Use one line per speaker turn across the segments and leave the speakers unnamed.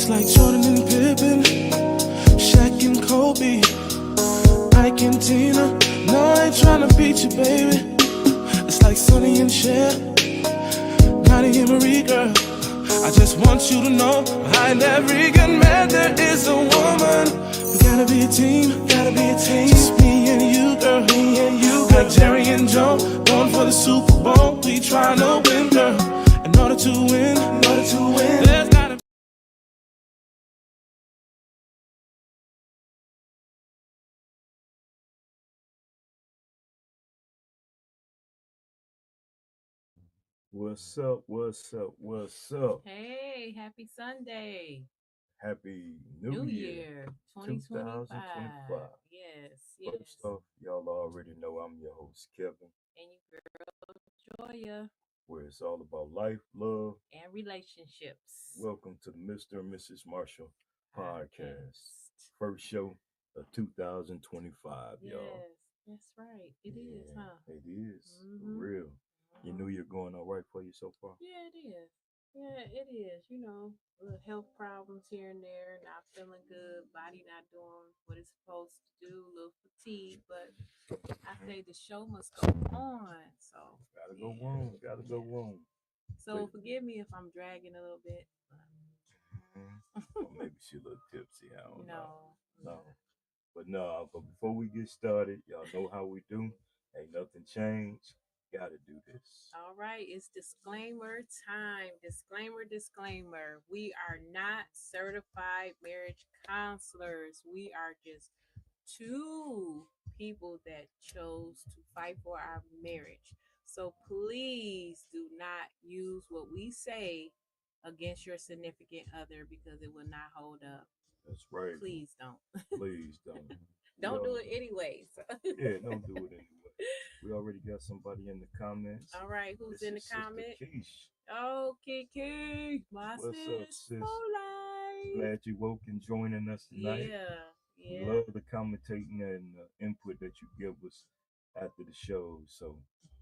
It's like Jordan and Pippen, Shaq and Kobe, Ike and Tina. No, I ain't tryna beat you, baby. It's like Sonny and Cher, Connie and Marie, girl. I just want you to know, behind every good man there is a woman. We gotta be a team, Just me and you, girl, Like Jerry and Joe, going for the Super Bowl. We tryna win, girl. In order to win, there's gotta
What's up? What's up? What's up?
Hey, happy Sunday.
Happy New
New
Year
Year 2025.
2025.
Yes,
First
yes.
off, y'all already know I'm your host, Kevin,
And you girl Joya
where it's all about life, love.
and relationships
Welcome to the Mr. and Mrs. Marshall podcast.
podcast.
First show of 2025, y'all.
Yes, that's right. It is,
Yeah,
huh?
it is. For
Mm-hmm.
real. You
Mm-hmm.
knew you're going all right for you so far?
Yeah, it is. Yeah, it is. Little health problems here and there, not feeling good, body not doing what it's supposed to do, a little fatigue, but I
Mhm.
say the show must go on. So
Gotta go
yeah,
on. Gotta go
yeah.
on. But
So forgive me if I'm dragging a little bit.
or maybe she a little tipsy. I don't know.
No,
No.
no.
But no, but before we get started, y'all know how we do. Ain't nothing changed. Gotta do this.
All right, it's disclaimer time. Disclaimer, disclaimer. We are not certified marriage counselors. We are just two people that chose to fight for our marriage. So please do not use what we say against your significant other because it will not hold up.
That's right.
Please don't.
Please don't. We
Don't do
all
it anyways.
yeah, don't do it anyway. We already got somebody in the comments.
All right, who's
This
in the
is Sister
comment?
Keish.
Oh, Kiki, my
What's up,
sis
sis?
for life.
Glad you woke and joining us tonight.
Yeah,
We
yeah.
love the commentating and input that you give us after the show. So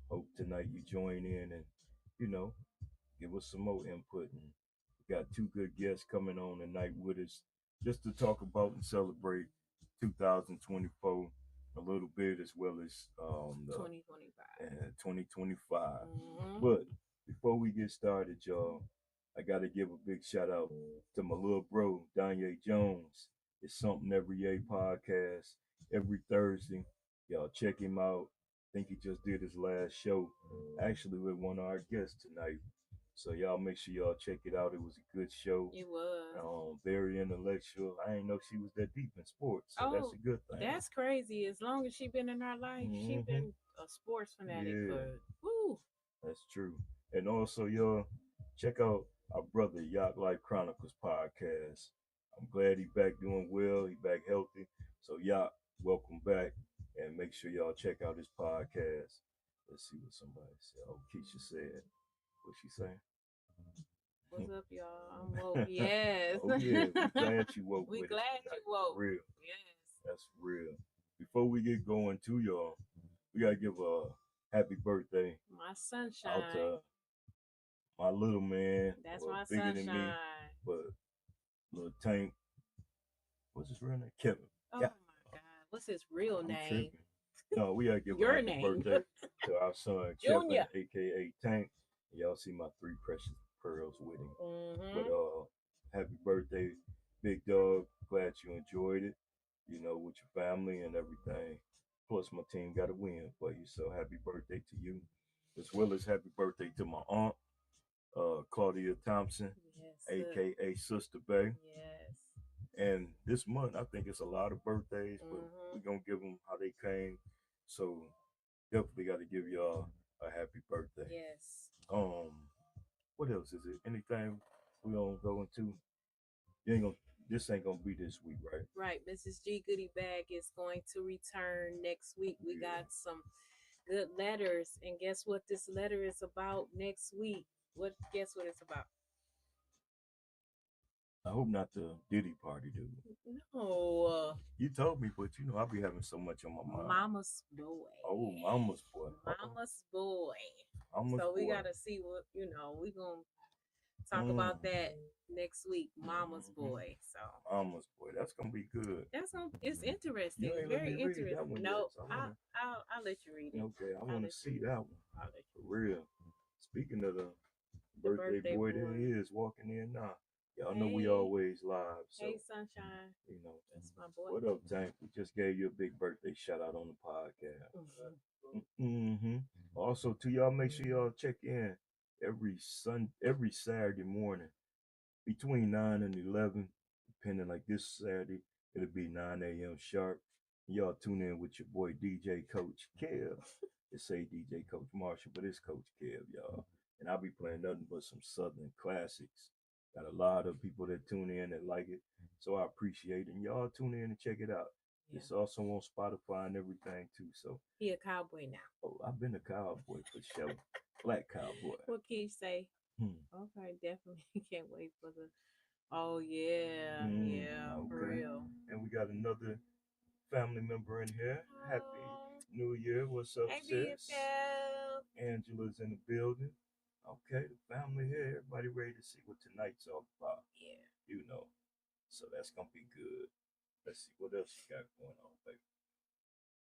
hope tonight you join in and you know give us some more input. And we got two good guests coming on tonight with us just to talk about and celebrate 2024 a little bit as well as the
2025.
2025.
Mm-hmm.
But before we get started, y'all, I got to give a big shout out to my little bro, Danye Jones. It's Something Every Day podcast every Thursday. Y'all check him out. I think he just did his last show actually with one of our guests tonight. So y'all make sure y'all check it out. It was a good show.
It was.
Very intellectual. I didn't know she was that deep in sports, so that's
Oh,
a good thing.
that's crazy. As long as she been in our life, she
Hmm.
been a sports fanatic
Yeah,
for woo.
that's true. And also, y'all, check out our brother Yacht Life Chronicles podcast. I'm glad he back doing well. He back healthy. So Yacht, welcome back, and make sure y'all check out his podcast. Let's see what somebody said. Oh, Keisha said, what she saying?
What's up, y'all? I'm woke. Yes.
Oh yeah, we glad you woke
We
with us
glad you
tonight. For
woke.
real.
Yes.
That's real. Before we get going to y'all, we gotta give a happy birthday
My
out
sunshine.
to my little man,
That's
well,
my
bigger than me,
sunshine.
but little Tank. What's his real name? Kevin.
Oh
Yeah,
my God. What's his real
I'm
name?
tripping. No, we gotta give a
Your
happy
name.
birthday to our son Kevin,
Junior.
aka Tank. Y'all see my three precious pearls with him. But
Mm-hmm.
happy birthday, big dog. Glad you enjoyed it. You know, with your family and everything. Plus, my team got a win for you. So happy birthday to you, as well as happy birthday to my aunt, Claudia Thompson,
Yes, sir.
aka Sister Bay.
Yes.
And this month, I think it's a lot of birthdays, but
Mm-hmm.
we're gonna give them how they came. So definitely got to give y'all a happy birthday.
Yes.
Um, what else is it? Anything we gonna go into? You ain't gonna. This ain't gonna be this week, right?
Right. Mrs. G Goodie Bag is going to return next week. We
Yeah.
got some good letters. And guess what this letter is about next week? Guess what it's about?
I hope not the Diddy party, dude.
No.
You told me, but you know I'll be having so much on my mind.
Mama's boy.
Oh, mama's boy. Uh-oh.
Mama's boy.
Mama's
So we
boy.
gotta see what we gonna talk about that next week. Mama's
Mhm.
boy. So
Mama's boy. That's gonna be good.
it's interesting.
You
It's
ain't let me
very
read that
interesting.
one yet.
No,
So I wanna.
I'll let you read it.
Okay, I
I'll
wanna
let you
see
read it.
that one
I'll let
for
you.
real. Speaking of the
The
birthday
birthday
boy, there he
boy.
is walking in now. Y'all know we
Hey,
always live,
hey,
so
sunshine.
you know.
That's my boy.
What up, Tank? We just gave you a big birthday shout out on the podcast.
Mhm.
Mm-hmm. Also, to y'all, make sure y'all check in every Saturday morning between 9 and 11, depending like this Saturday, it'll be 9 a.m. sharp. Y'all tune in with your boy DJ Coach Kev. It say DJ Coach Marshall, but it's Coach Kev, y'all. And I'll be playing nothing but some Southern classics. Got a lot of people that tune in that like it. So I appreciate it. And y'all tune in and check it out.
Yeah.
It's also on Spotify and everything too. So
He a cowboy now.
I've been a cowboy for sure. Black cowboy.
What can you say? Okay, definitely can't wait for the. Oh yeah, yeah, for
Okay.
real.
And we got another family member in here. Happy
Oh,
New Year. What's up,
hey,
sis?
BFL.
Angela's in the building. Okay, the family here. Everybody ready to see what tonight's all about.
Yeah.
You know. So that's gonna be good. Let's see what else you got going on, baby.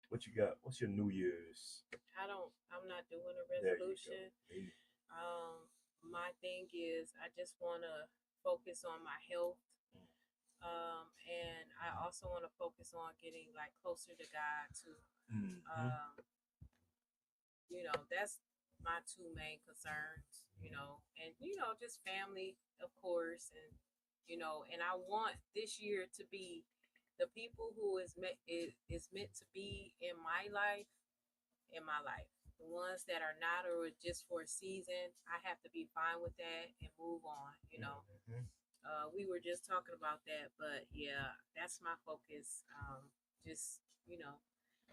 What you got? What's your New Year's?
I'm not doing a
There you
resolution.
go.
My thing is I just want to focus on my health. And I also want to focus on getting like closer to God too. Um, that's my two main concerns, and just family, of course, and and I want this year to be the people who is meant to be in my life, The ones that are not, or just for a season, I have to be fine with that and move on. We were just talking about that, but yeah, that's my focus. Just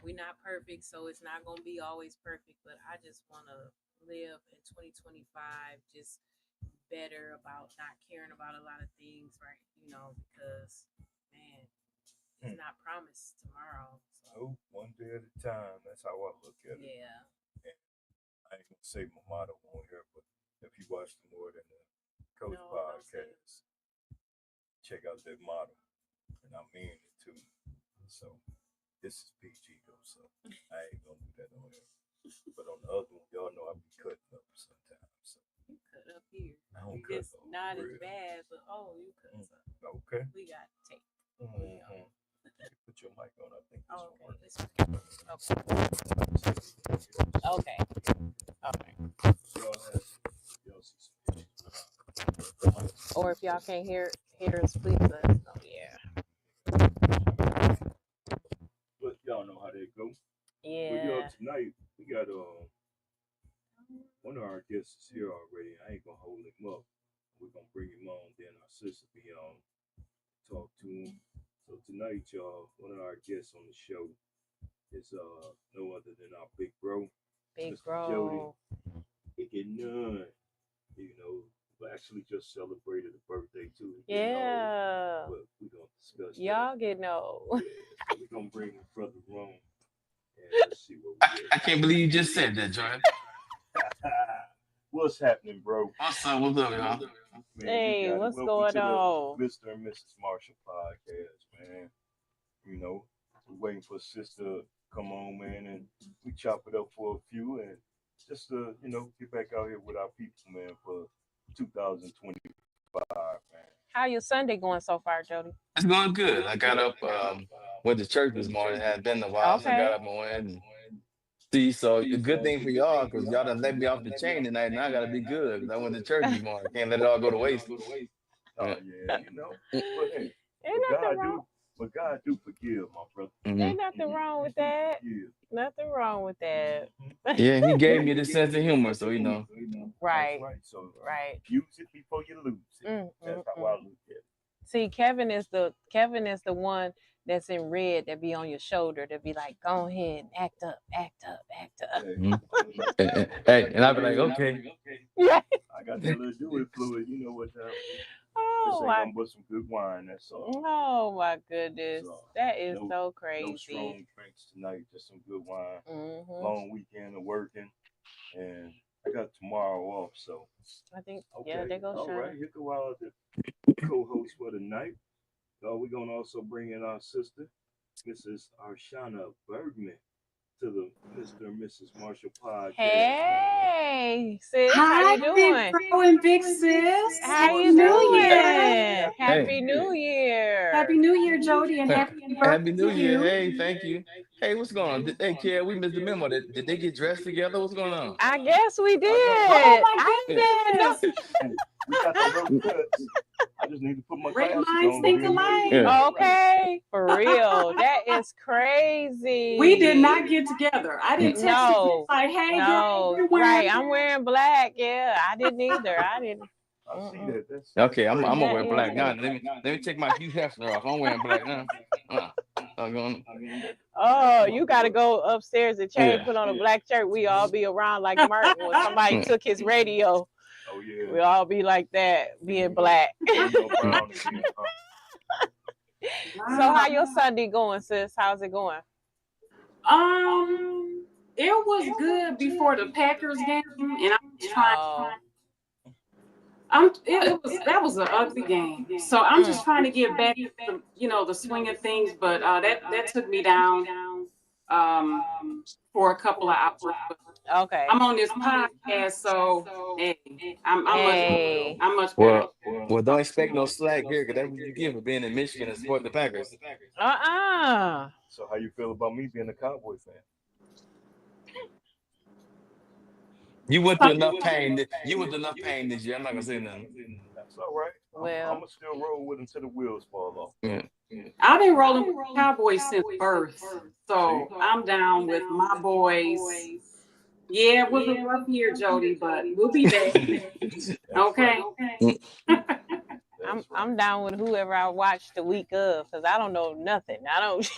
we're not perfect, so it's not gonna be always perfect. But I just want to live in 2025 just better about not caring about a lot of things, right? Because man, it's not promised tomorrow. So.
Oh, one day at a time. That's how I look at it.
Yeah.
And I ain't gonna say my motto on here, but if you watch the More Than the Coach
No,
podcast, check out that motto, and I mean it too. So this is PG though, so I ain't gonna do that on here. But on the other one, y'all know I be cutting up sometimes. So
you cut up here.
I don't
You
cut
just
up.
not as
Real.
bad, but you cut up.
Okay.
We got tape.
Put your mic on. I think this
Oh,
one
okay.
works.
Okay. Okay.
Y'all see some pictures.
Or if y'all can't hear us, please let us know. Yeah.
But y'all know how they go.
Yeah.
But tonight we got one of our guests is here already. I ain't gonna hold him up. We're gonna bring him on. Then our sister be on, talk to him. So tonight, y'all, one of our guests on the show is no other than our big bro,
Big
Mr.
bro.
Jody. It get none. We actually just celebrated a birthday too.
Yeah.
But we gonna discuss
Y'all get no.
Yeah, so we gonna bring his brother Rome and let's see what we get.
I can't believe you just said that, Jordan.
What's happening, bro?
What's up? What's up, y'all?
Man,
Hey, what's
welcome
going
to
on?
the Mr. and Mrs. Marshall podcast, man. We're waiting for sister to come on, man, and we chop it up for a few and just get back out here with our people, man, for 2025, man.
How your Sunday going so far, Jody?
It's going good. I got up, went to church this morning. It had been a while, so I got up and went and see. So a good thing for y'all, because y'all done let me off the chain tonight. Now I got to be good, because I went to church this morning. Can't let it all go to waste.
Oh yeah, but hey, but God do forgive, my brother.
Ain't nothing wrong with that. Nothing wrong with that.
Yeah, he gave me the sense of humor, so
Right.
That's right. So
Right.
use it before you lose it. That's how I look at it.
See, Kevin is the one that's in red that be on your shoulder that be like, go ahead, act up, act up, act up.
Hey, and I'd be like, okay.
Yeah.
I got that little do it fluid. You know what time it is.
Oh
my! But some good wine. That's all.
Oh my goodness, that is so crazy.
No strong drinks tonight. Just some good wine. Long weekend of working, and I got tomorrow off, so
I think, yeah,
okay.
there goes
All right,
Shauna.
here go our the co-host for the night. We're gonna also bring in our sister, Mrs. Arshana Bergman, to the Mr. and Mrs. Marshall podcast, man.
Hey, sis, how
Hi,
you
big
doing?
bro and big sis.
How
Happy
you
New
doing?
Year.
Hey,
Happy New
Happy
Year.
New Year, Jody, and happy
Happy
birthday
New
to
Year.
you.
Hey, thank you. Hey, what's going on? Hey, Kia, we missed the memo. Did they get dressed together? What's going on?
I guess we
I know.
Oh
did.
my
I
Yeah.
didn't even know.
goodness.
Hey, we got the rough cuts. I just need to put my
Great
glasses
minds
on.
think
We'll be in
alike.
there.
Yeah.
Okay, for real. That is
We did not
crazy.
get together. I
Mm.
didn't text you
No,
like, hey girl,
no.
you're
Right,
wearing
I'm wearing black. Yeah, I didn't either. I didn't.
I see
Mm-mm.
that. That's
Okay, I'm gonna
crazy.
That
wear
is
black now. Let me take my Hugh Hefner off. I'm wearing black now. Uh, I'm going.
Oh, you got to go upstairs and change,
Yeah.
put on a black shirt. We all be around like Martin when somebody
Mm.
took his radio.
Oh yeah.
We all be like that, being black.
Nino
Mm.
Brown again.
So how
Wow.
your Sunday going, sis? How's it going?
It was good before the Packers game, and I'm just trying.
Oh,
That was an ugly game. So I'm just trying to get back to the swing of things, but that took me down um for a couple of hours. But
okay.
I'm on this podcast, so hey,
Hey.
I'm much better.
Well, don't expect no slack here, because that's what you get for being in Michigan and supporting the Packers.
So how you feel about me being a Cowboy fan?
You went through enough pain. You went through enough pain this year. I'm not gonna say nothing.
That's all right. I'm
Well,
gonna still roll with until the wheels fall off.
Yeah.
I've been rolling with Cowboys since birth, so I'm down with my boys. Yeah, it was a rough year, Jody, but we'll be back. Okay.
Mm.
I'm down with whoever I watch the week of because I don't know nothing. I don't.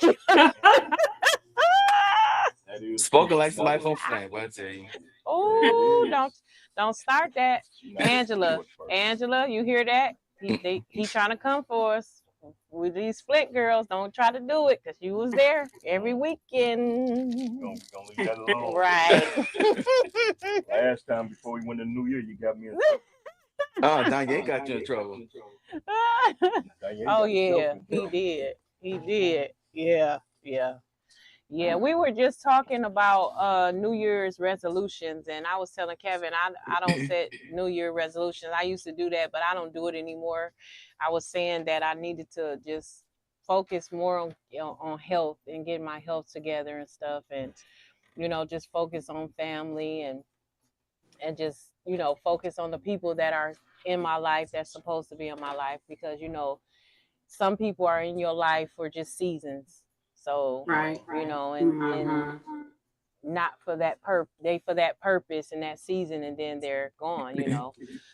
That is
Spoken like somebody from Flame, but I tell you.
Oh,
It is.
don't start that,
She not gonna
Angela.
do it first.
Angela, you hear that? He trying to come for us with these Flint girls. Don't try to do it because you was there every weekend.
We're gonna leave that alone.
Right.
Last time before we went to New Year, you got me in
Oh, Danye got you in trouble.
Diane
Oh
got
yeah,
yourself in
he
trouble.
did. He did. Yeah, we were just talking about New Year's resolutions, and I was telling Kevin I don't set New Year resolutions. I used to do that, but I don't do it anymore. I was saying that I needed to just focus more on health and getting my health together and stuff, and just focus on family and just focus on the people that are in my life that's supposed to be in my life because some people are in your life for just seasons. So,
Right.
and not for that they for that purpose and that season, and then they're gone.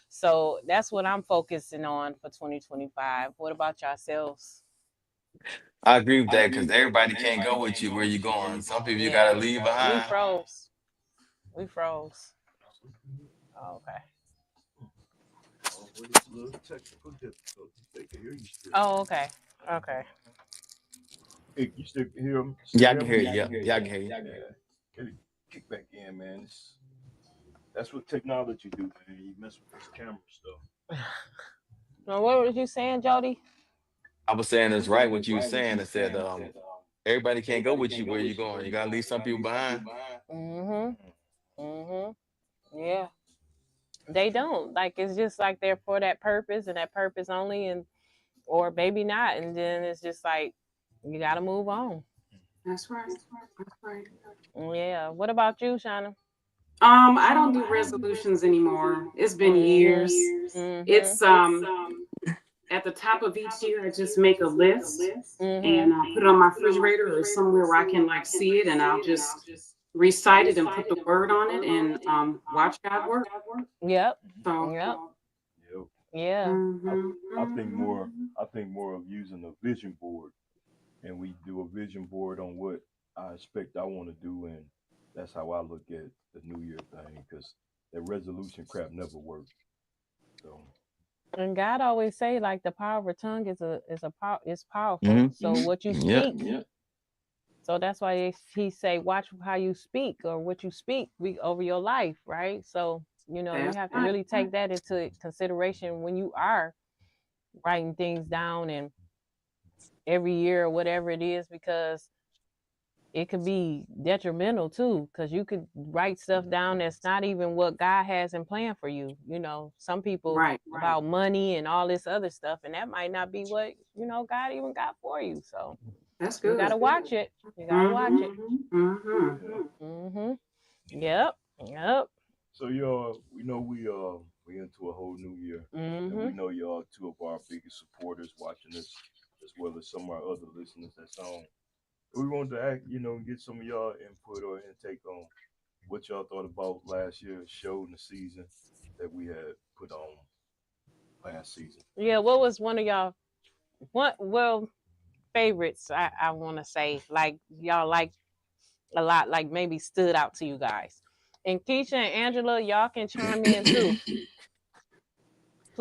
So that's what I'm focusing on for 2025. What about yourselves?
I agree with that because everybody can't go with you where you're going. Some people you
Yeah.
gotta leave
We
behind.
froze. Oh, okay.
Oh, what is a little technical difficulties? They can hear you still.
Oh, okay.
Hey, you still can hear them?
Yeah, I can hear you. Yeah, I can hear you.
Yeah. Get it, kick back in, man. That's what technology do, man. You mess with this camera stuff.
Now, what was you saying, Jody?
I was saying it's right what you were saying. It said everybody can't go with you where you're going. You gotta leave some people behind.
Yeah. They don't. Like, it's just like they're for that purpose and that purpose only, or maybe not. And then it's just like, you got to move on.
That's right.
Yeah. What about you, Shauna?
I don't do resolutions anymore. It's been years. It's at the top of each year, I just make a list and put it on my refrigerator or somewhere where I can see it, and I'll just recite it and put the word on it and watch God work.
Yep.
So
Yep.
Yep.
Yeah.
I think more of using a vision board, and we do a vision board on what I expect I want to do, and that's how I look at the New Year thing, because that resolution crap never works. So
And God always say, like, the power of a tongue is powerful.
Mhm.
So what you
Yep.
speak
So that's why he say, watch how you speak or what you speak over your life, right? So, you know, you have to really take that into consideration when you are writing things down and every year or whatever it is, because it could be detrimental too, because you could write stuff down that's not even what God has in plan for you. You know, some people about money and all this other stuff, and that might not be what, you know, God even got for you. So
that's good.
You gotta watch it. You gotta watch it. Yep.
So y'all, we know we into a whole new year, and we know y'all two of our biggest supporters watching us, as well as some of our other listeners that's on. We wanted to act, get some of y'all input or intake on what y'all thought about last year's show and the season that we had put on last season.
Yeah, what was one of y'all favorites, I wanna say, like y'all like a lot, like maybe stood out to you guys. And Keisha and Angela, y'all can chime in too.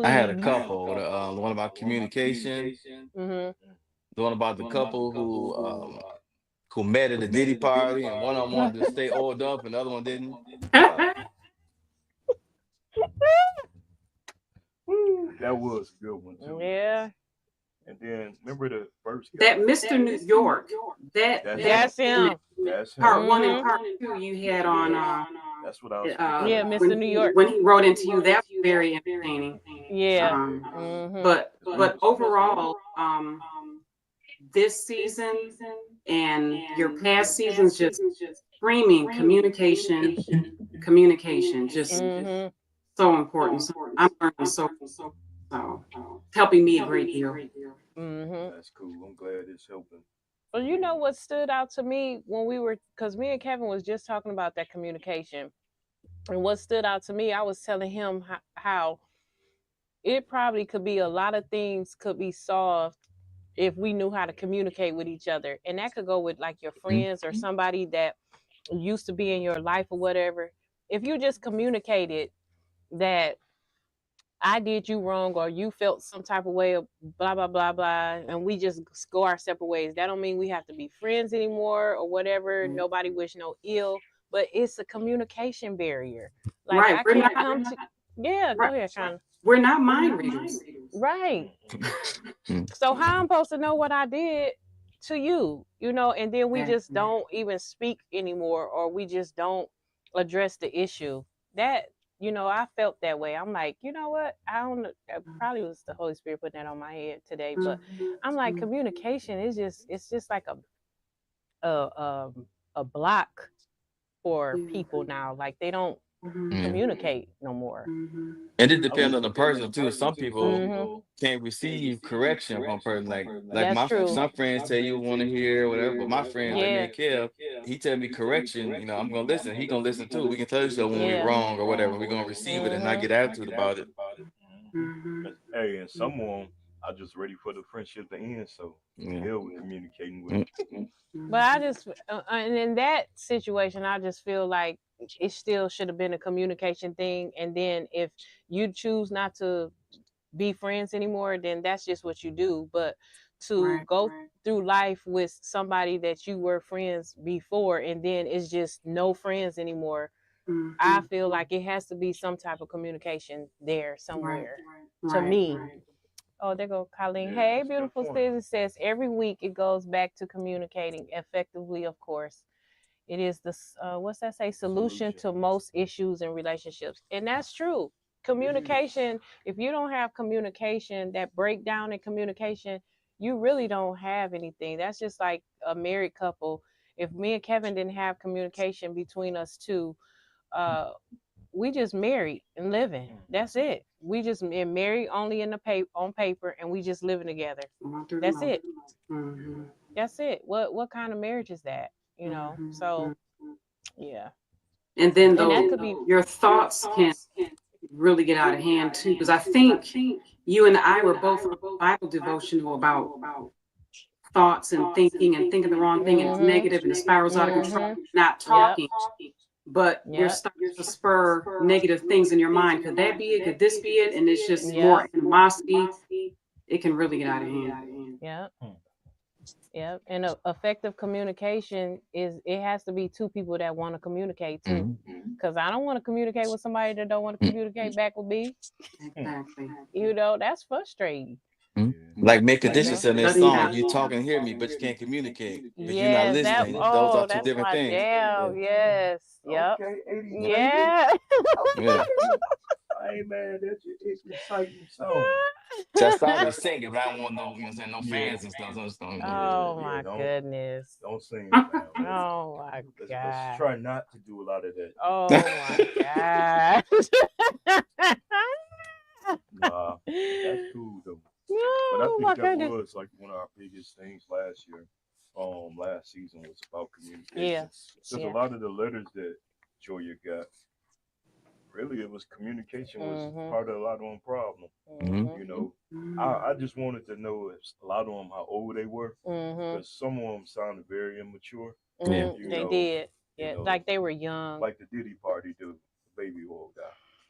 I had a couple. The one about communication. The one about the couple who met at a Diddy party, and one of them wanted to stay oiled up, and the other one didn't.
That was a good one too.
Yeah.
And then remember the first guy?
That Mr. New York.
That's him.
That's him.
Part 1 and part 2 you had on.
That's what I was.
Yeah, Mr. New York.
When he wrote into you, that was very entertaining.
Yeah.
But overall, this season and your past seasons just screaming communication, just so important. So I'm learning so helping me a great deal.
That's cool. I'm glad it's helping.
Well, you know what stood out to me when because me and Kevin was just talking about that communication. And what stood out to me, I was telling him how it probably could be a lot of things could be solved if we knew how to communicate with each other. And that could go with like your friends or somebody that used to be in your life or whatever. If you just communicated that I did you wrong or you felt some type of way of blah, blah, blah, blah, and we just go our separate ways. That don't mean we have to be friends anymore or whatever. Nobody wish no ill, but it's a communication barrier. Like I can't come to go ahead, Sean.
We're not mind readers.
Right. So how I'm supposed to know what I did to you, and then we just don't even speak anymore, or we just don't address the issue. That, I felt that way. I'm like, you know what? I don't know. It probably was the Holy Spirit putting that on my head today, but I'm like, communication is it's just like a block for people now. Like they don't communicate no more.
And it depends on the person too. Some people can't receive correction from a person. Like some friends tell you want to hear whatever, but my friend, like me and Kev, he tell me correction. I'm gonna listen. He gonna listen too. We can tell each other when we're wrong or whatever. We're gonna receive it and not get attitude about it.
Hey, and someone are just ready for the friendship to end, so hell with communicating with.
But I just, and in that situation, I just feel like it still should have been a communication thing. And then if you choose not to be friends anymore, then that's just what you do. But to go through life with somebody that you were friends before, and then it's just no friends anymore, I feel like it has to be some type of communication there somewhere. To me. Oh, there go Colleen. Hey, beautiful citizen says every week it goes back to communicating effectively, of course. It is the what's that say? Solution to most issues in relationships. And that's true. Communication, if you don't have communication, that breakdown in communication, you really don't have anything. That's just like a married couple. If me and Kevin didn't have communication between us two, we just married and living. That's it. We just married only on paper, and we just living together. That's it. That's it. What kind of marriage is that? So yeah.
And then your thoughts can really get out of hand too, because I think you and I were both Bible devotional about thoughts and thinking the wrong thing and it's negative and it spirals out of control. Not talking. But you're starting to spur negative things in your mind. Could that be it? Could this be it? And it's just more animosity. It can really get out of hand.
Yeah. Yep. And effective communication it has to be two people that want to communicate too. Because I don't want to communicate with somebody that don't want to communicate back with me.
Exactly.
That's frustrating.
Like Make
You
Condition
know?
said in their
Doesn't
song,
have.
you talk and hear me, but you can't communicate because you're not
Yes,
listening. Those are two
that's
different
my
things.
jam. Yes. Yep.
Okay, 80s baby.
Yeah.
Yeah.
I ain't mad at you. It's an exciting song.
Just started to sing it, but I don't want no, you know what I'm saying, no fans and stuff. So I just don't,
Oh
Yeah,
my goodness.
Don't sing it now.
Oh my
Let's
God.
try not to do a lot of that.
Oh my gosh.
Nah, that's cool though. But I
Oh
think
my
that
goodness.
was like one of our biggest things last year. Last season was about communication.
Yeah.
Because
Yeah.
a lot of the letters that Joya got, really, it was communication was part of a lot of them problem. You know, I just wanted to know if a lot of them how old they were, because some of them sounded very immature.
Yeah.
They did. Yeah,
you know,
like they were young.
like the Diddy Party dude, the baby oil guy.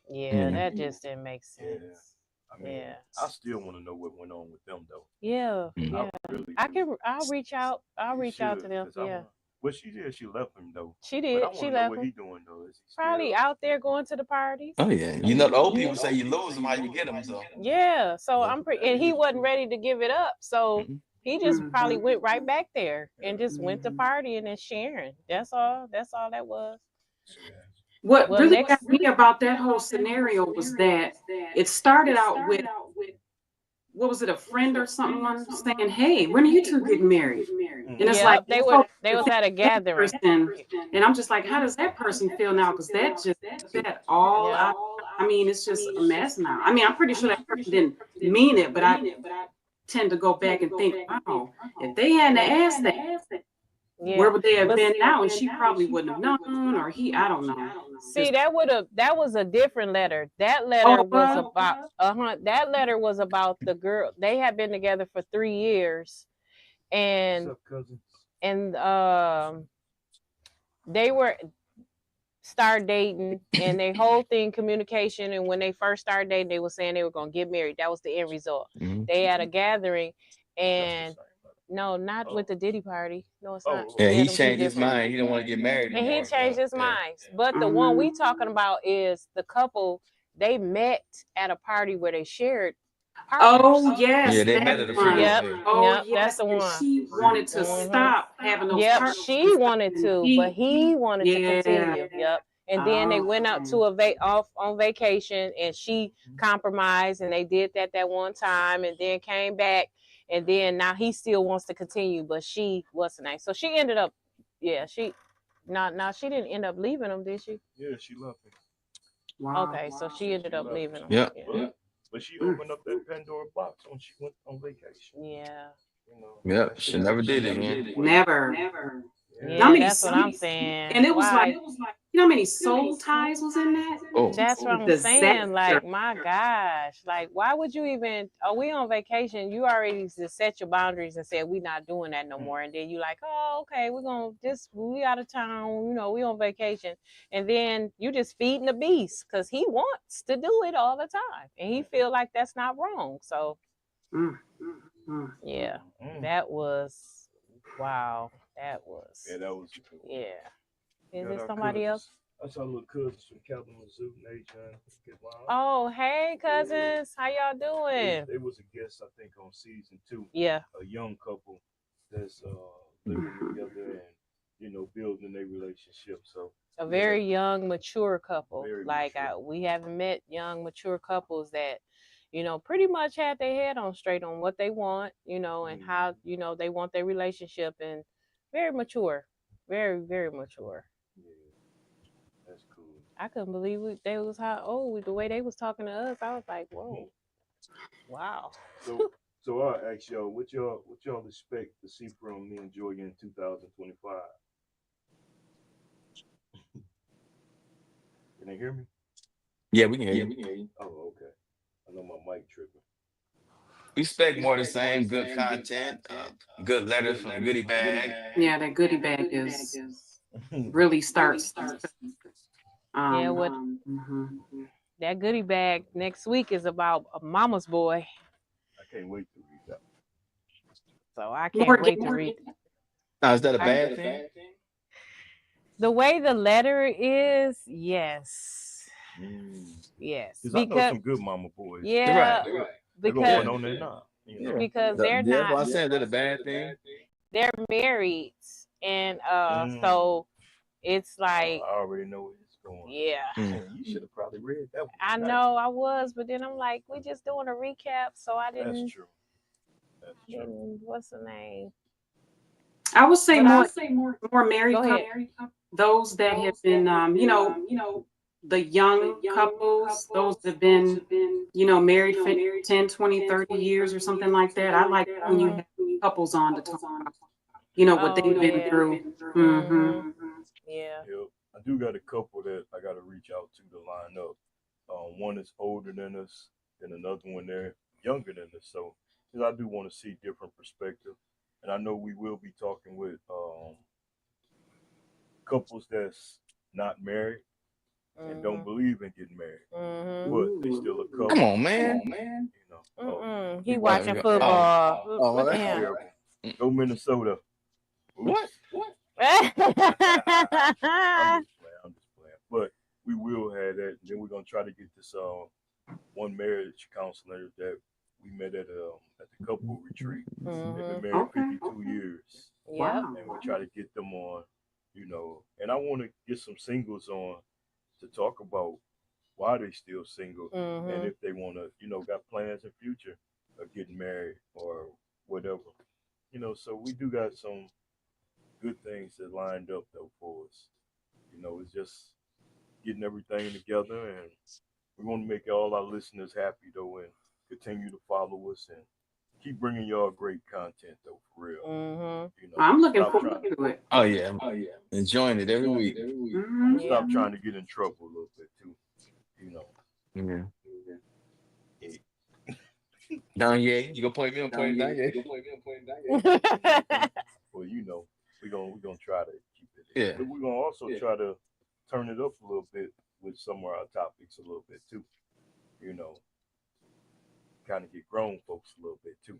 Yeah, that just didn't make sense.
I mean,
Yeah.
I still want to know what went on with them though.
Yeah. Yeah.
I really do.
I'll reach out. I'll reach out to them.
'Cause I
Yeah.
wanna- Well, she did. She left him though.
She
But I
did.
want
She
to know
left
what
him.
he doing though. Is he
Probably
still?
out there going to the parties.
Oh yeah. You know the old people say you lose them how you get them. So
Yeah. So
Yeah.
I'm pretty, and he wasn't ready to give it up. So he just probably went right back there and just went to partying and sharing. That's all. That's all that was.
What
Well,
really
next-
got me about that whole scenario was that it started out with, what was it, a friend or someone saying, "Hey, when are you two getting married?" And it's
Yeah,
like
they was at a
that
gathering.
person, and I'm just like, how does that person feel now? Because that all
Yeah.
I mean, it's just a mess now. I mean, I'm pretty sure that person didn't mean it, but I tend to go back and think, wow, if they hadn't asked that,
Yeah.
where would they have been now? And she probably wouldn't have known, or he, I don't know.
See, that was a different letter. That letter was about that letter was about the girl. They had been together for 3 years, and
What's up, cousin?
and they were start dating, and their whole thing communication. And when they first started dating, they were saying they were gonna get married. That was the end result. They had a gathering, and no, not with the Diddy Party. No, it's not.
yeah, he
them two
changed his
different.
mind. He didn't want to get married
And
anymore.
he changed his
Yeah.
mind. But the one we talking about is the couple. They met at a party where they shared partners.
Oh yes,
Yeah, they met at a funeral.
Yep.
Yeah.
Oh
Yep,
yes,
that's the
and
one.
she wanted to stop having those.
Yep,
partners
she
and stuff,
wanted
and
to, but he wanted to continue. Yep. And then they went out to off on vacation, and she compromised, and they did that one time, and then came back, and then now he still wants to continue, but she wasn't nice. So she ended up, yeah, she didn't end up leaving him, did she?
Yeah, she left him.
Wow.
Okay, so she ended up leaving him.
Yeah.
But she opened up that Pandora box when she went on vacation.
Yeah.
You know,
Yeah, she never did it again.
Never.
Yeah, that's what I'm saying.
And it was
Why?
like, you know how many soul ties was in that?
Oh.
That's what I'm saying. Like, my gosh, like, why would you even? Are we on vacation? You already just set your boundaries and said we're not doing that no more. And then you like, oh, okay, we out of town. You know, we on vacation. And then you just feeding the beast because he wants to do it all the time, and he feel like that's not wrong. So, yeah, that was wow. That was.
Yeah, that was.
Yeah. Is there somebody else?
That's our little cousins from Kalamazoo, Nation.
Oh, hey, cousins. How y'all doing?
They was a guest, I think, on season 2.
Yeah.
A young couple that's living together and, you know, building their relationship. So
a very young, mature couple.
Very
like
mature.
we haven't met young, mature couples that, you know, pretty much had their head on straight on what they want, you know, and how, you know, they want their relationship, and very mature. Very, very mature.
That's cool.
I couldn't believe they was how old. The way they was talking to us, I was like, whoa, wow.
So I'll ask y'all, what y'all expect to see from me and Joya in 2025? Can they hear me?
Yeah, we can hear you.
Oh, okay. I know my mic tripping.
We expect more of the same, good content, good letters from the goodie bag.
Yeah, that goodie bag is really starts.
Yeah, what that goodie bag next week is about a mama's boy.
I can't wait to read that.
So I
More
can't wait to read.
Now, is that a bad thing?
The way the letter is, yes. Yes.
Because I know some good mama boys.
Yeah,
Right.
They're going
because
on there now. You know?
because they're
That's why
not
I said, is that a bad thing?
they're married, and
Mm.
so it's like,
I already know where it's going.
yeah.
Man, you should have probably read that one.
I know I was, but then I'm like, we just doing a recap, so I
That's
didn't.
true. That's true.
What's the name?
I would say
But
more married
Go ahead.
couples, those that have been, the young couples, those that have been, married for 10, 20, 30 years or something like that. I like when you have couples on to talk about, what they've been through. Mm-hmm.
Yeah.
Yep. I do got a couple that I got to reach out to line up. One is older than us, and another one they're younger than us. So, because I do want to see different perspectives, and I know we will be talking with couples that's not married and don't believe in getting married, but they still a couple.
Come on, man.
You know,
He watching football.
Oh,
Look
that's
at him.
terrible. Go Minnesota.
What?
I'm just playing. But we will have that. And then we're gonna try to get this one marriage counselor that we met at the couple retreat. They've been married 52 years.
Yeah.
And we try to get them on, and I want to get some singles on to talk about why they still single and if they want to, got plans in future of getting married or whatever. So we do got some good things that lined up though for us. It's just getting everything together, and we want to make all our listeners happy though, and continue to follow us and keep bringing y'all great content though, for real.
I'm looking
stop
forward
trying-
to it.
Oh yeah. Enjoying it every week.
Mm-hmm.
Stop trying to get in trouble a little bit too.
Yeah. Danye, you gonna point me on pointing Danye?
Well, we're gonna try to keep it.
Yeah.
But we're gonna also try to turn it up a little bit with some of our topics a little bit too. Kind of get grown folks a little bit too.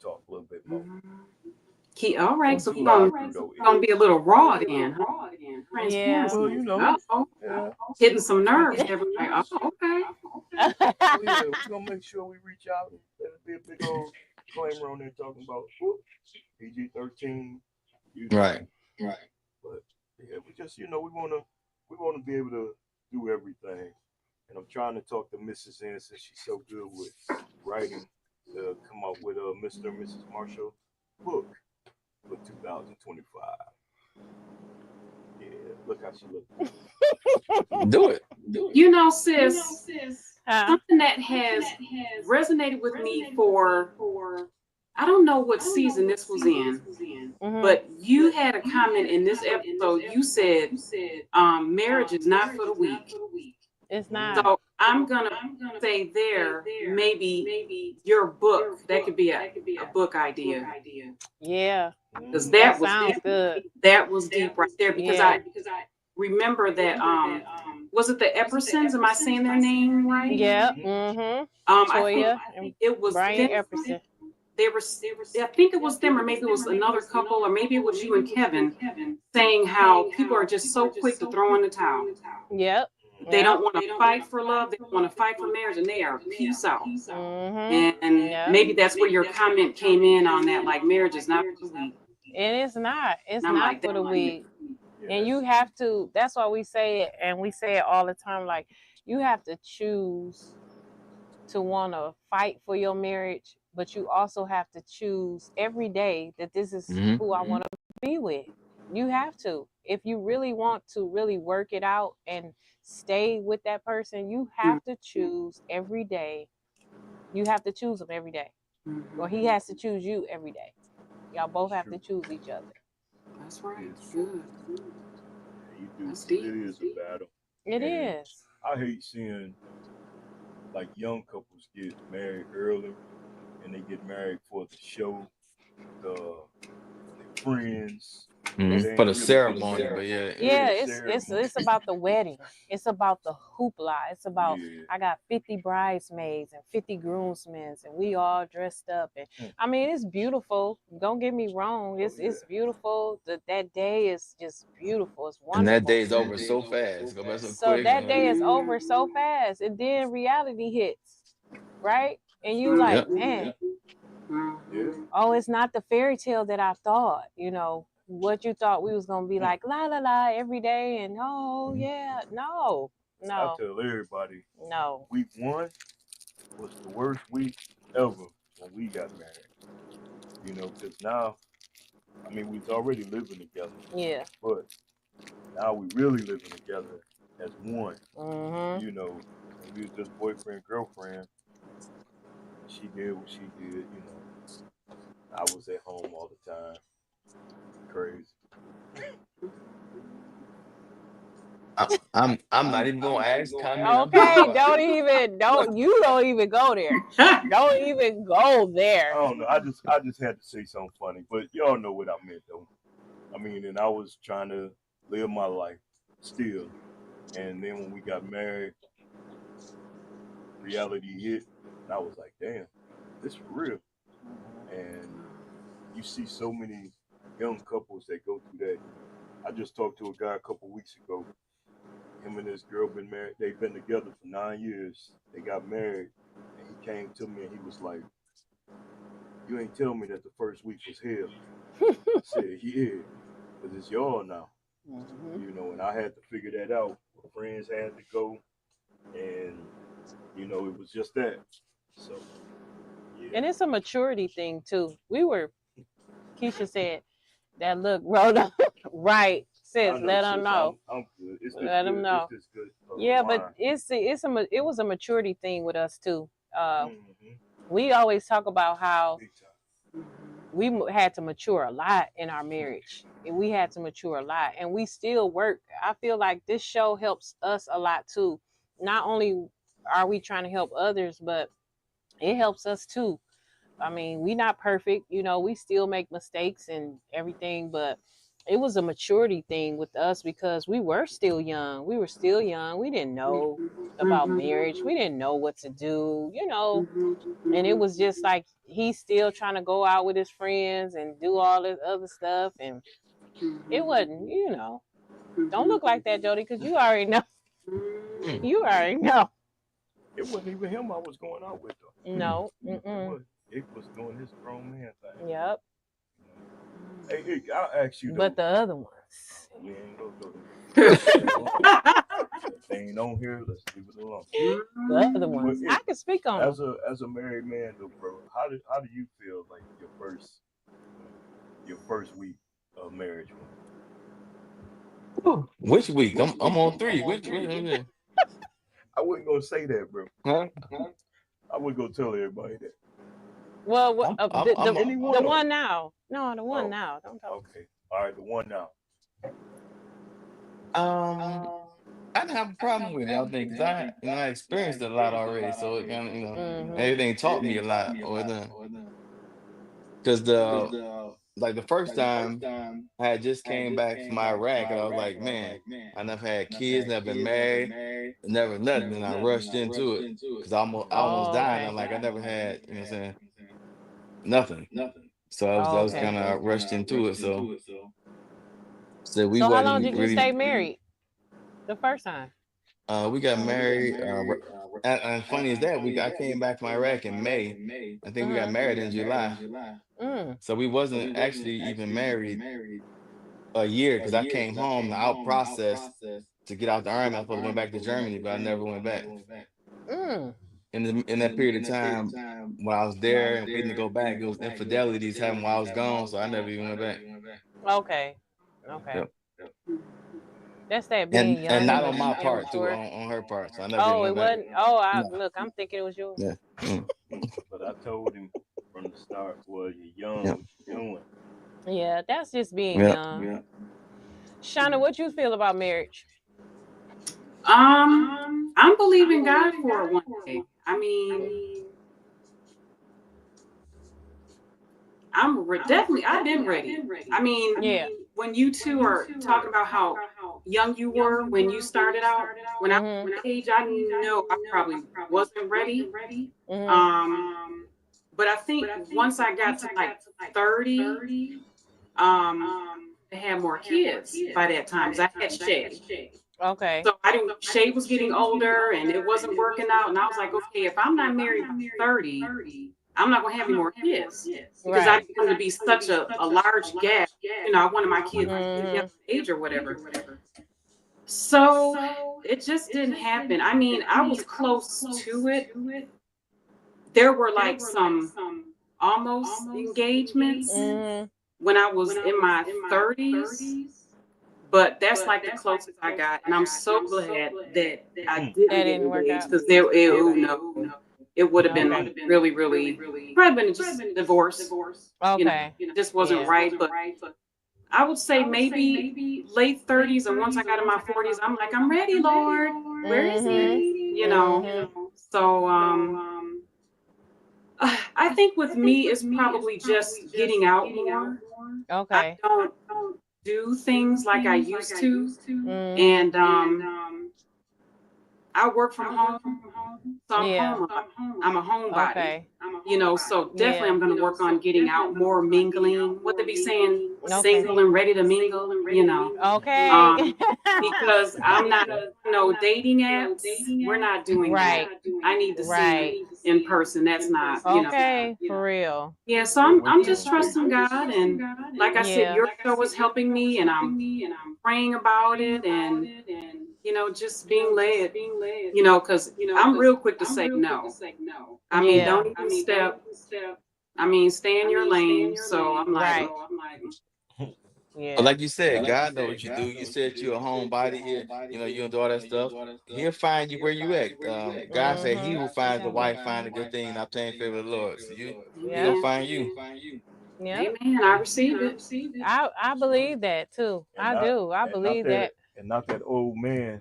Talk a little bit more.
All right, so we're
Loud
going
through,
to be a little raw then. Huh?
Yeah.
Well,
Uh-oh. Hitting some nerves. Everybody. Oh, okay.
Yeah, we're gonna make sure we reach out and there'll be a big old disclaimer on there talking about PG-13.
Right.
But yeah, we just we wanna be able to do everything. And I'm trying to talk to Mrs. N since she's so good with writing to come up with a Mr. and Mrs. Marshall book for 2025. Yeah, look how she looks.
Do it.
Sis, something that has resonated with me for, I don't know what season this was in, but you had a comment in this episode. You said, marriage is not for the weak.
It's not.
So I'm gonna say maybe your book, that could be a book idea.
Yeah.
Because that
sounds good.
That was deep right there, because
Yeah.
I remember that was it the Eppersons? Am I saying their name right?
Yeah.
I think it was
Brian
them.
Epperson.
I think it was them, or maybe it was another couple, or maybe it was you and Kevin, saying how people are just so quick to throw in the towel.
Yep.
They don't want to fight for love. They want to fight for marriage, and they are peace out. And maybe that's where your comment came in on that, like marriage is not for the weak.
And it's not. It's
And I'm
not
like,
for the
that
weak.
Yeah,
And you have to, that's why we say it, and we say it all the time, like, you have to choose to want to fight for your marriage, but you also have to choose every day that this is who I want to be with. You have to. If you really want to really work it out and stay with that person, you have to choose every day. You have to choose him every day. Or he has to choose you every day. Y'all both have to choose each other.
That's right. Good.
You do.
That's deep.
It is a battle.
It
And
is.
I hate seeing like young couples get married early, and they get married for the show, their friends,
It's
They
For
ain't
the
really
ceremony, but yeah,
yeah,
ceremony.
it's about the wedding. It's about the hoopla. It's about
Yeah.
I got 50 bridesmaids and 50 groomsmen, and we all dressed up. And
Mm.
I mean, it's beautiful. Don't get me wrong.
Oh,
It's beautiful. That day is just beautiful. It's
and that
wonderful.
day is over so fast. Go by so
So
quick.
that day is
Yeah.
over so fast, and then reality hits, right? And you
Mhm.
like,
Yep.
man,
Mhm.
oh, it's not the fairy tale that I thought. You know what you thought we was gonna be like la la la every day, and oh yeah, no,
I
no,
tell everybody,
no,
week 1 was the worst week ever when we got married. You know, because now, I mean, we was already living together,
yeah,
but now we really living together as one.
mm-hmm.
You know, when we was just boyfriend girlfriend, she did what she did. You know, I was at home all the time. Crazy.
I'm not even gonna ask, comment. I'm being
Okay,
quiet.
don't even go there. Don't even go
I
there.
don't know. I just had to say something funny, but y'all know what I meant though. I mean, and I was trying to live my life still, and then when we got married, reality hit, and I was like, damn, this for real. And you see so many young couples that go through that. I just talked to a guy a couple weeks ago. Him and his girl been married. They've been together for 9 years. They got married, and he came to me and he was like, "You ain't tell me that the first week was hell." I said, "Yeah, because it's y'all now."
Mm-hmm.
You know, and I had to figure that out. My friends had to go, and you know, it was just that. So, yeah.
And it's a maturity thing too. Keisha said that look, Rhoda, right?
I
Sis,
know,
let them
sis.
know.
I'm good. It's just
Let them
good. It's
know.
just good.
Yeah, but
Wine.
it was a maturity thing with us too.
Mm-hmm.
We always talk about how
Big time.
we had to mature a lot in our marriage. And we had to mature a lot, and we still work. I feel like this show helps us a lot too. Not only are we trying to help others, but it helps us too. I mean, we not perfect, we still make mistakes and everything, but it was a maturity thing with us because we were still young. We were still young. We didn't know about marriage. We didn't know what to do, and it was just like he's still trying to go out with his friends and do all this other stuff, and it wasn't, don't look like that, Jody, because you already know.
Mm.
You already know.
It wasn't even him I was going out with though.
No. Mm-mm.
It was doing his grown man thing.
Yep.
Hey, I'll ask you though.
But the other ones.
We ain't gonna go there. If they ain't on here, let's leave it alone.
The other ones.
But
I can speak on
as
them.
a married man though, bro, how do you feel like your first week of marriage went?
Which week? I'm on 3. Which week?
I wasn't gonna say that, bro.
Huh?
I wouldn't go tell everybody that.
Well,
I'm
Anyone
the
else?
one now. No, the one
Oh,
now. Don't talk.
okay. All right, the one now.
I didn't have a problem with it. I think 'cause I experienced it a lot already, so it kind of everything taught me a lot. Or because the first time I had just came back from Iraq, and I was like, man, I never had kids, never been married, never nothing, and I rushed into it because I almost
Oh,
died.
okay.
I'm like, I never had, you know what I'm saying, nothing. So I was
Okay.
kind of rushed into it. So we
So how long
wasn't
did you
really.
stay married the first time?
We got married. And funny as that, I came back from Iraq in May. I think we got married in July.
Mm.
So we wasn't actually even married a year because I came home the out process to get out the army. I was supposed to went back to Germany, but I never went back.
Mm.
In that period of time when I was there and waiting to go back, it was infidelities happening while I was gone, so I never even went back.
Okay. Okay.
Yep.
That's that being young
And not
and
on my part too,
immature.
on her part. So I never even
Oh,
went
it
back.
wasn't. Oh,
No.
look, I'm thinking it was yours.
Yeah. Mm.
But I told him from the start, well, you're young,
Yeah.
what you doing?
Yeah, that's just being
Yeah.
young. Shauna, what you feel about marriage?
I'm believing God for it one day. I mean, I've been ready. I mean,
Yeah.
when you two are talking about how young you were when you started out, when I was that age, I know I probably wasn't ready. But I think once I got to like 30, I had more kids by that time because I had Shay.
Okay.
So Shay was getting older and it wasn't working out. And I was like, okay, if I'm not married by 30, I'm not going to have any more kids because I didn't want to be such a large gap. You know, I wanted my kids to be age or whatever. So it just didn't happen. I mean, I was close to it. There were like some almost engagements when I was in my 30s. But that's like the closest I got, and I'm so glad that I didn't get engaged because it would have been really, probably been just divorce.
Okay,
you know, just wasn't right. But I would say maybe late 30s, and once I got in my 40s, I'm like, I'm ready, Lord. Where is He? You know. So I think with me, it's probably just getting out more.
Okay.
I don't do things like I used to, and I work from home, so I'm a homebody.
Okay.
You know, so definitely I'm going to work on getting out more, mingling. What they be saying, single and ready to mingle. You know,
Okay.
because I'm not, dating apps. We're not doing that. I need to see in person. That's not,
okay, for real.
Yeah, so I'm just trusting God, and like I said, your show was helping me, and I'm praying about it, and just being led, because I'm real quick to say no. I mean, don't even step. I mean, stay in your lane. So I'm like,
yeah.
But like you said, God knows what you do. You said you're a homebody here. You do all that stuff. He'll find you where you at. God said He who finds the wife find a good thing and obtain favor of the Lord. So He'll find you.
Yeah.
Amen. I receive it.
I believe that too. I believe that.
And not that old man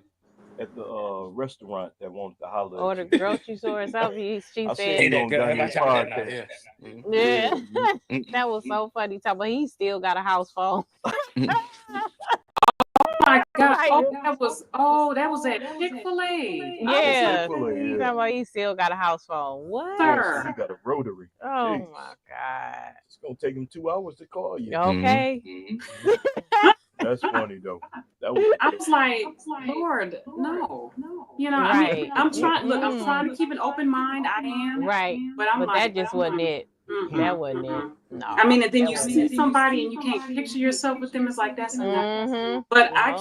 at the restaurant that wanted to holler
or
at
the
you.
grocery store or something. She
I
said,
seen on Danny's podcast.
Yeah, that was so funny. But he still got a house phone.
Oh my God! That was at Chick-fil-A.
Yeah,
Chick-fil-A,
he still got a house phone. What?
Sir.
He got a rotary.
Oh
Jeez.
my God!
It's gonna take him 2 hours to call you.
Okay.
That's funny though. I
was like, Lord, no.
Right.
I'm trying to keep an open mind. I am.
Right.
But
that just wasn't it. That wasn't it. No.
I mean, and then you see somebody and you can't picture yourself with them. It's like that's enough. But I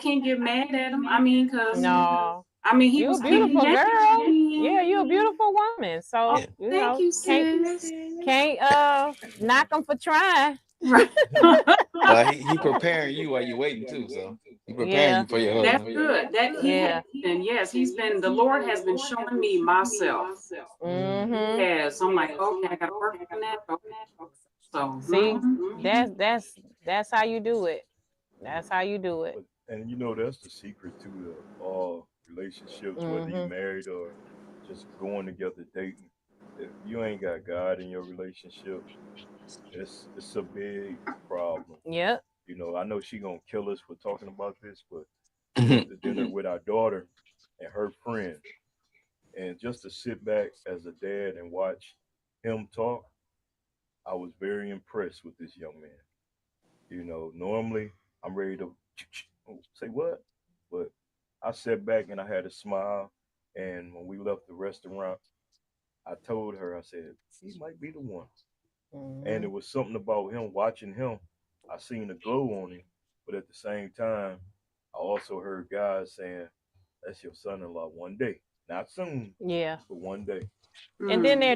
can't get mad at him. I mean, because he was
a beautiful girl. Yeah, you're a beautiful woman. So
thank you, sis.
Can't knock him for trying.
Right.
He preparing you while you're waiting too. So he preparing you for your husband.
That's good. And yes, the Lord has been showing me myself. Yes, I'm like, okay, I gotta work on that. So
see, that's how you do it. That's how you do it.
And that's the secret to all relationships, whether you're married or just going together dating. If you ain't got God in your relationship, it's a big problem.
Yep.
I know she gonna kill us for talking about this, but we went to dinner with our daughter and her friend, and just to sit back as a dad and watch him talk, I was very impressed with this young man. Normally I'm ready to say what, but I sat back and I had a smile, and when we left the restaurant, I told her, I said, he might be the one. And it was something about him, watching him. I seen the glow on him, but at the same time, I also heard God saying, that's your son-in-law one day. Not soon.
Yeah.
But one day.
And then they're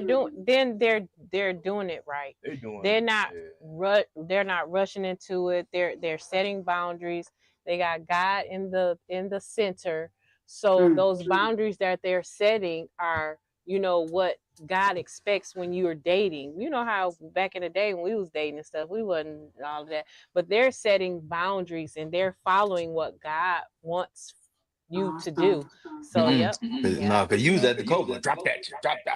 doing it right. They're not rushing into it. They're setting boundaries. They got God in the center. So those boundaries that they're setting are, what God expects when you're dating. You know how back in the day when we was dating and stuff, we wasn't all of that. But they're setting boundaries and they're following what God wants you to do. So
No, because you was at the Cobra. Drop that.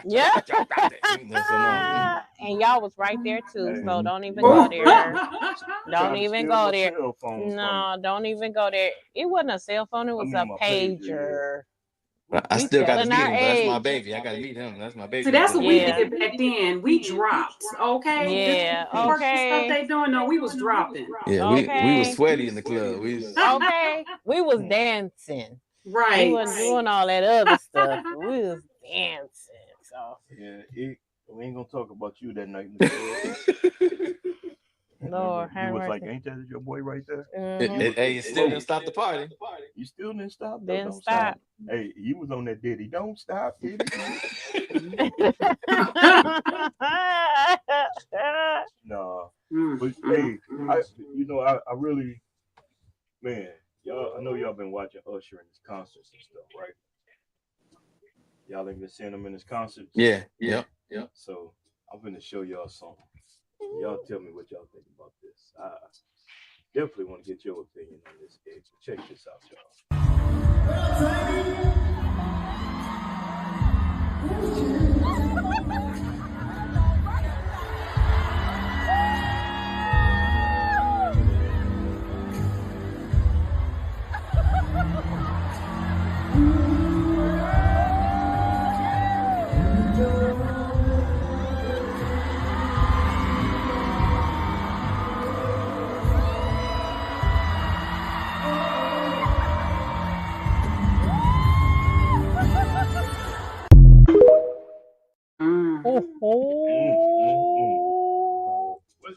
Yeah.
Drop that.
And y'all was right there too,
Hey,
so don't even
you
go
know,
there.
Trying
Don't
to
even
steal
go
my
there.
cell phone from me.
No, don't even go there. It wasn't a cell phone, it
I
was
mean,
a
my pager, yeah.
pager.
I
We
still got to
telling
meet
our
him, but that's my
age.
baby. I got to meet him. That's my baby.
See, that's what we
Yeah.
did back then. We dropped, okay? This
Yeah,
work stuff
okay.
they doing, no, we was dropping.
Yeah, we was
Okay.
sweaty in the club. We was,
Okay. We was dancing. We
Right.
wasn't doing all that other stuff. We was dancing. So
Yeah, we ain't gonna talk about you that night in the club.
Lord,
You
have
was like,
mercy.
ain't that your boy right there?
Mhm.
hey, it still didn't stop the party.
You still didn't stop? though?
Didn't
Don't
stop.
Hey, you was on that Diddy. Don't stop, Diddy. Nah, but hey, I really, man, y'all. I know y'all been watching Usher in his concerts and stuff, right? Y'all ain't been seeing him in his concerts.
Yeah, yep.
So I'm gonna show y'all something. Y'all tell me what y'all think about this. I definitely want to get your opinion on this, Gabe. Check this out, y'all.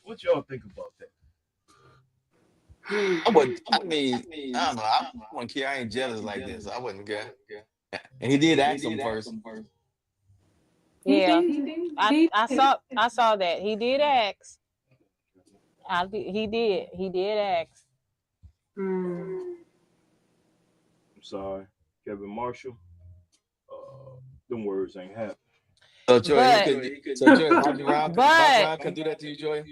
What y'all think about that?
I wouldn't. I mean, I don't know. I wouldn't care. I ain't jealous like this. I wouldn't care. And he did ask him first.
Yeah.
He
I saw that. He did ask. He did ask.
I'm sorry, Kevin Marshall. Them words ain't happening.
So Joy, Bobby Brown could do that to you, Joy.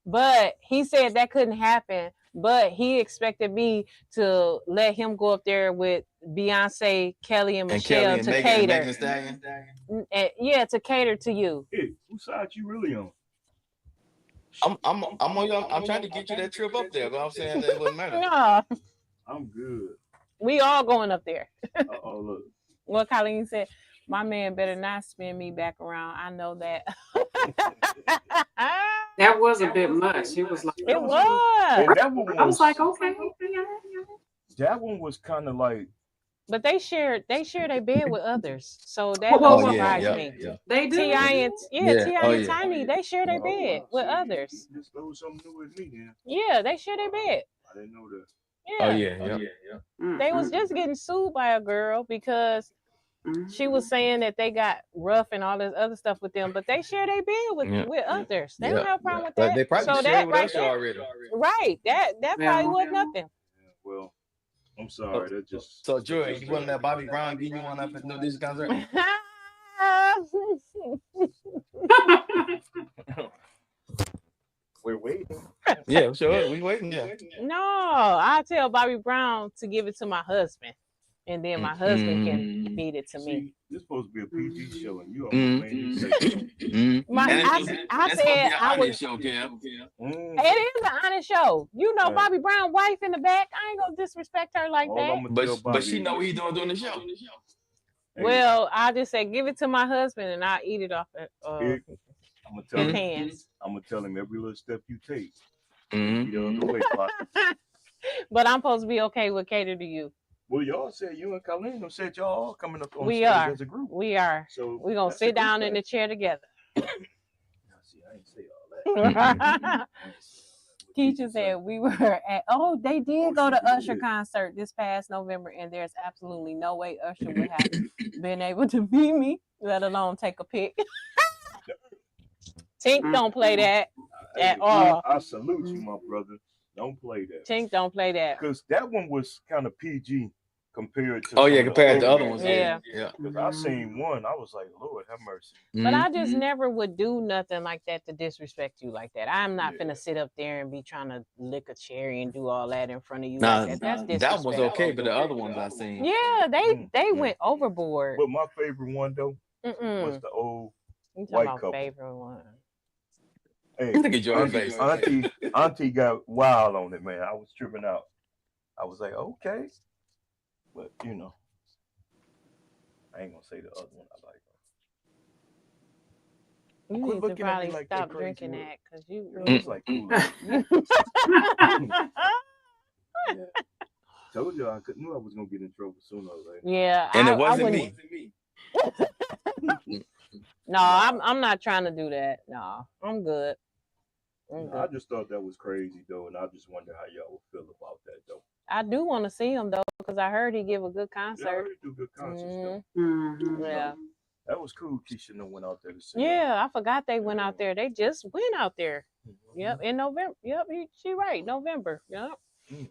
But he said that couldn't happen. But he expected me to let him go up there with Beyonce, Kelly, and Michelle to cater. To cater to you.
Hey, whose side you really on?
I'm on your. I'm trying to get you that trip up there, but I'm saying that wouldn't matter.
No,
I'm good.
we all going up there.
Oh look.
What Colleen said, my man better not spin me back around. I know that.
that was a bit much. It was like
It was.
And that one
I was like, okay.
That one was kind of like.
But they share their bed with others, so that
Well,
don't surprise me.
Yeah.
They do.
T.I. and T.I. and Tiny, they share their
Oh,
bed
wow.
with
See,
others.
You just know something new with me, then.
Yeah, they share their bed.
I didn't know that.
Yeah.
Oh yeah.
They was just getting sued by a girl because she was saying that they got rough and all this other stuff with them, but they share their bed with others. They don't have a problem with that.
But they probably
so
shared
that
with
right
us
there,
already.
right? That probably was nothing.
Yeah, well, I'm sorry. That just.
So Joy, you want to let Bobby Brown give you one up at No Disney concert?
We're waiting.
Yeah, sure. We waiting. Yeah.
No, I tell Bobby Brown to give it to my husband, and then my husband can feed it to me.
See, this supposed to be a PG show, and you almost made me say that.
I said I would.
Show, Cam.
It is an honest show. You know, Bobby Brown wife in the back. I ain't gonna disrespect her like that.
But she know what he's doing during the show.
Well, I just say give it to my husband, and I'll eat it off his hands.
I'm gonna tell him every little step you take.
But I'm supposed to be okay with cater to you.
Well, y'all said you and Colleen said y'all all coming up on
stage as a group. We are. So we're gonna sit down in the chair together.
See, I ain't say all that.
Teacher said we were at. Oh, they did go to Usher concert this past November, and there's absolutely no way Usher would have been able to beat me, let alone take a pic. Tink don't play that at all.
I salute you, my brother. Don't play that.
Tink don't play that.
Because that one was kind of PG compared to.
Compared to other ones.
Yeah.
Because I seen one, I was like, Lord have mercy.
But I just never would do nothing like that to disrespect you like that. I'm not finna sit up there and be trying to lick a cherry and do all that in front of you. Like that. That's disrespect.
That was okay, but the other ones I seen.
Yeah, they went overboard.
But my favorite one though was the old
you
white
talking about
couple.
favorite one.
Hey,
Look at your face.
Auntie got wild on it, man. I was tripping out. I was like, okay, but you know, I ain't gonna say the other one I like.
You
Quit
need to
looking at me
probably
like that
stop
crazy
drinking
look.
that because you.
Girl, it's like Kool-Aid. Told you knew I was gonna get in trouble sooner or later.
Yeah,
And it
I
wasn't
wouldn't.
me.
No, I'm not trying to do that. No, I'm good. I'm
I
good.
just thought that was crazy though, and I just wonder how y'all would feel about that though.
I do want to see him though because I heard he give a good
Yeah, I
concert.
heard you do good concerts though.
Mhm.
Yeah.
That was cool. Keisha went out there to see.
Yeah, I forgot they went out there. They just went out there.
Mm-hmm.
Yep, in November. Yep, she right. November. Yep.
Mm.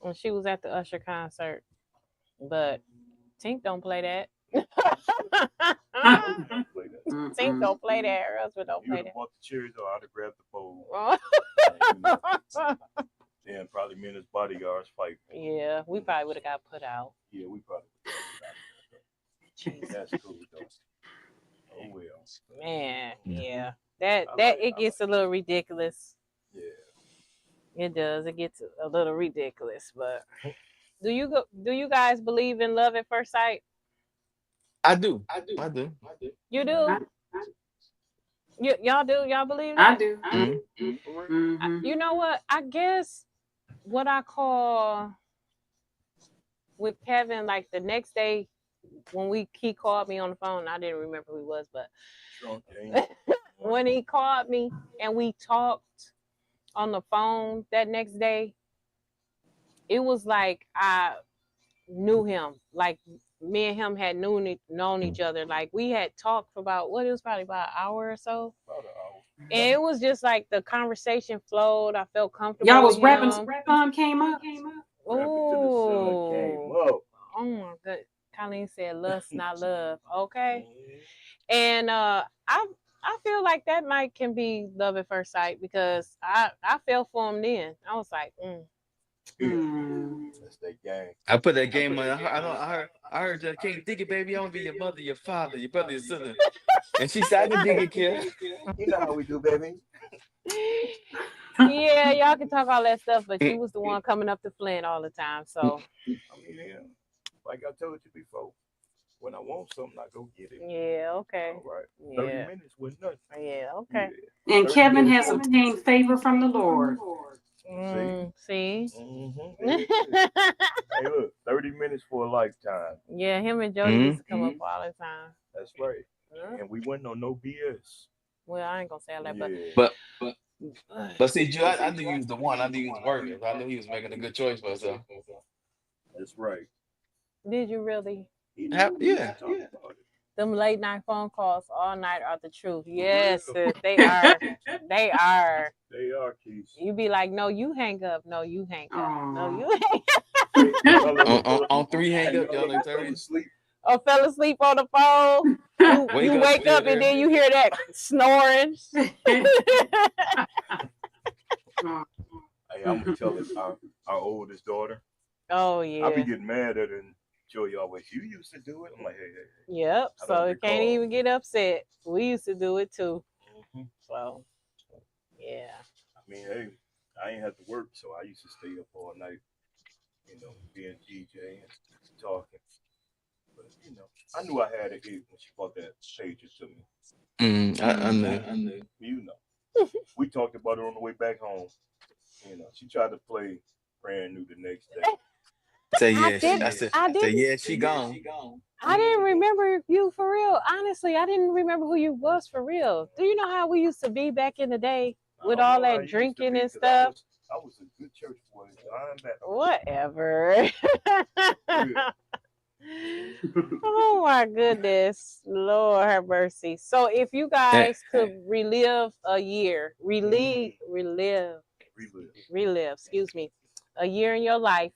And she was at the Usher concert. But Tink don't play that.
Don't play that.
Tink don't play that. Her husband don't
You
play
would have bought the cherries or I'd have grabbed the bowl.
that.
And probably me and his bodyguards fight.
Yeah, we probably would have got put out.
Yeah, we probably would have. That's cool though. Oh well.
Man, yeah.
I
It gets a little ridiculous.
Yeah.
It does. It gets a little ridiculous. But do you guys believe in love at first sight?
I do.
You do? Y'all do? Y'all believe that?
I do.
Mm-hmm. You know what? I guess what I call with Kevin, like the next day when he called me on the phone, I didn't remember who he was, but when he called me and we talked on the phone that next day, it was like I knew him. Like me and him had known each other. Like we had talked for it was probably about an hour or so.
About an hour.
And it was just like the conversation flowed. I felt comfortable.
Y'all was rapping till the sun came up.
Oh my god. Colleen said lust, not love. Okay. And I feel like that can be love at first sight because I fell for him then. I was like,
That's that game.
I put that game on. I heard that. Can't dig it, baby. I want to be your mother, your father, your brother, your sister. And she said, I can dig it, kid.
You know how we do, baby.
yeah, y'all can talk all that stuff, but you was the one coming up to Flint all the time. So
I mean, yeah, like I told you before, when I want something, I go get it.
yeah, okay.
All right.
Yeah.
30 minutes was nothing.
Yeah, okay.
Yeah.
And Kevin has obtained favor from the Lord.
See?
Mm-hmm. Hey, look, 30 minutes for a lifetime.
Yeah, him and Jody used to come up all the time.
That's right. And we went on no BS.
Well, I ain't gonna say all that,
But see, Joe, I knew he was the one. I knew he was working. I knew he was making a good choice for himself.
That's right.
Did you really?
Yeah.
Them late night phone calls all night are the truth. Yes, sis, they are. They are.
They are, Keith.
You be like, no, you hang up. No, you hang up. No, you hang up.
On 3 hang up, y'all like 30.
Or fell asleep on the phone. You wake up and then you hear that snoring.
Hey, I'm gonna tell it, our oldest daughter.
Oh yeah.
I be getting mad at her and Joey always, you used to do it. I'm like, hey.
Yep. So it can't even get upset. We used to do it too.
Mm-hmm.
So yeah.
I mean, hey, I ain't have to work, so I used to stay up all night, being DJ and talking. But I knew I had it when she brought that pager to me.
I knew.
You know. We talked about it on the way back home. She tried to play Brand New the next day.
Say yeah, she gone.
I didn't remember you for real. Honestly, I didn't remember who you was for real. Do you know how we used to be back in the day with all that drinking and stuff?
I was a good church boy.
Whatever. Oh my goodness. Lord have mercy. So if you guys could relive a year, relive, excuse me, a year in your life,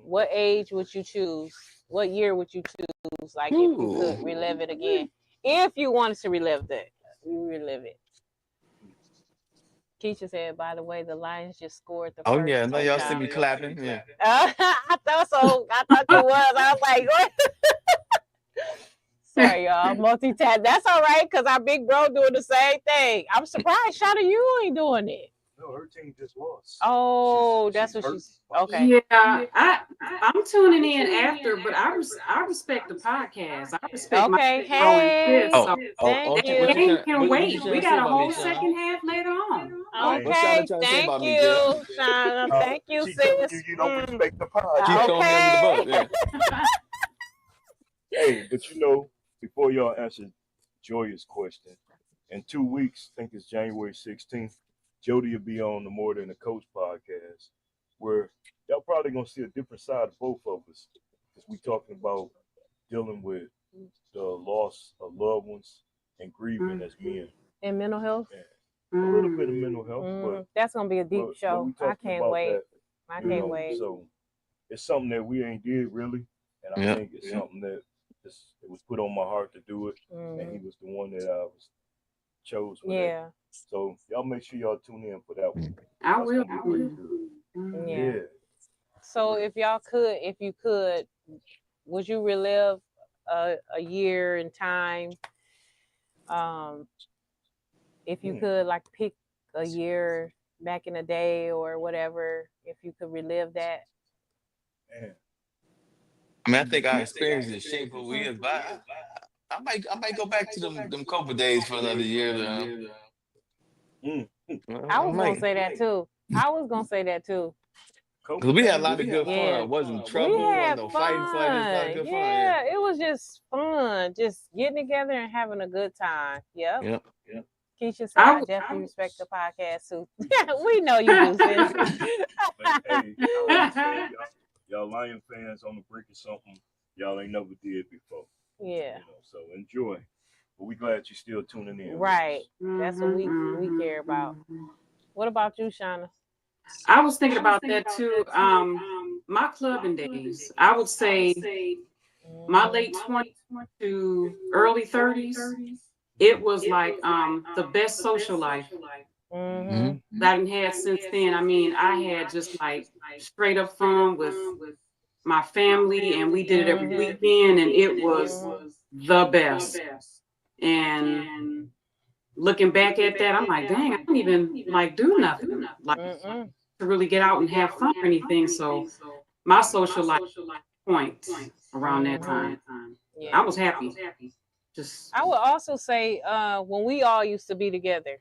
what age would you choose? What year would you choose? Like if you could relive it again. If you wanted to relive it. Keisha said, by the way, the Lions just scored the first.
Oh yeah, no, y'all see me clapping. Yeah.
I thought so. I thought you was. I was like, what? Sorry, y'all. Multitask. That's all right, because our big bro doing the same thing. I'm surprised, Shauna, you ain't doing it.
No, her team just lost.
Oh, that's
she's
what
hurt.
she's okay.
Yeah, I'm tuning in after, but I respect the podcast. I respect my
Okay,
bro and
hey,
sis.
Oh,
So
thank
what you
you.
what you
game
trying
can
what
wait.
you trying
We
to say
got a
about me,
whole
Sean?
second half later on.
Right.
What Shauna
Okay,
trying to say
thank
about me, girl?
you, Shauna. Thank you,
She telling
sis.
you don't
Mm,
respect the pod.
She throwing me under the bus.
okay.
Yeah.
Hey, but you know, before y'all answer Joya's question, in 2 weeks, I think it's January 16th, Jody will be on the More Than a Coach podcast, where y'all probably gonna see a different side of both of us, because we talking about dealing with the loss of loved ones and grieving as men,
And mental health.
and a little bit of mental health, but
That's gonna be a deep
but
show.
we
I
talking
can't
about
wait.
that,
I
you
can't
know.
wait.
So it's something that we ain't did really, and I
Yep.
think it's something that it was put on my heart to do it, and he was the one that I was chose for that.
Yeah,
So y'all make sure y'all tune in for that one.
I
That's
will.
gonna be really good.
yeah.
Yeah.
So if you could, would you relive a year in time? If you could, like, pick a year back in the day or whatever, if you could relive that.
Man.
I mean, I think our experience is shape who we is, but I might go back to them COVID days for another year.
I was gonna
might.
say that too.
Because we had a lot of good fun.
Yeah.
It wasn't
We
trouble, wasn't
had
no
fun.
fighting, just a lot of good fun.
Yeah, it was just fun, just getting together and having a good time. Yep.
Yep.
Keisha said, I definitely respect the podcast too. We know you do, sis.
But hey, I always say, y'all Lion fans on the brink of something y'all ain't never did before.
Yeah.
You know, so enjoy. But we glad you're still tuning in.
Right. That's what we care about. What about you, Shauna?
I was thinking about that too. My clubbing days, I would say my late 20s to early 30s, it was like the best social life that I done had since then. I mean, I had just like straight up fun with my family, and we did it every weekend, and it was the best. And looking back at that, I'm like, dang, I didn't even like do nothing like to really get out and have fun or anything. So my social life point around that time.
Yeah.
I was happy. Just
I would also say when we all used to be together.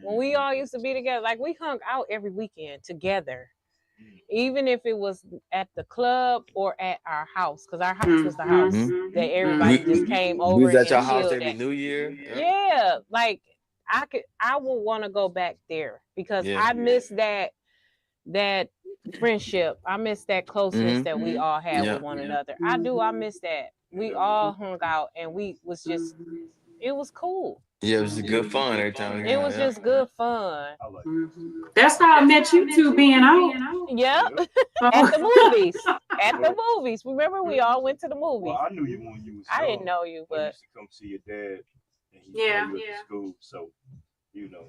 When we all used to be together, like we hung out every weekend together. Even if it was at the club or at our house, because our house was the house that everybody just came over.
We was at
and
your house
chilled
every
at.
New Year.
Yeah, like I would want to go back there because I miss that friendship. I miss that closeness that we all had with one another. I do. I miss that. We all hung out and we was just. It was cool.
Yeah, it was just good fun every time.
It was just good fun.
that's how I met you two being out.
Yep. At the movies. At the movies. Remember, we all went to the movies.
Well, I knew you when you was
I
young.
didn't know you,
I
but
used to come see your dad, and he yeah. You at the school, so you know,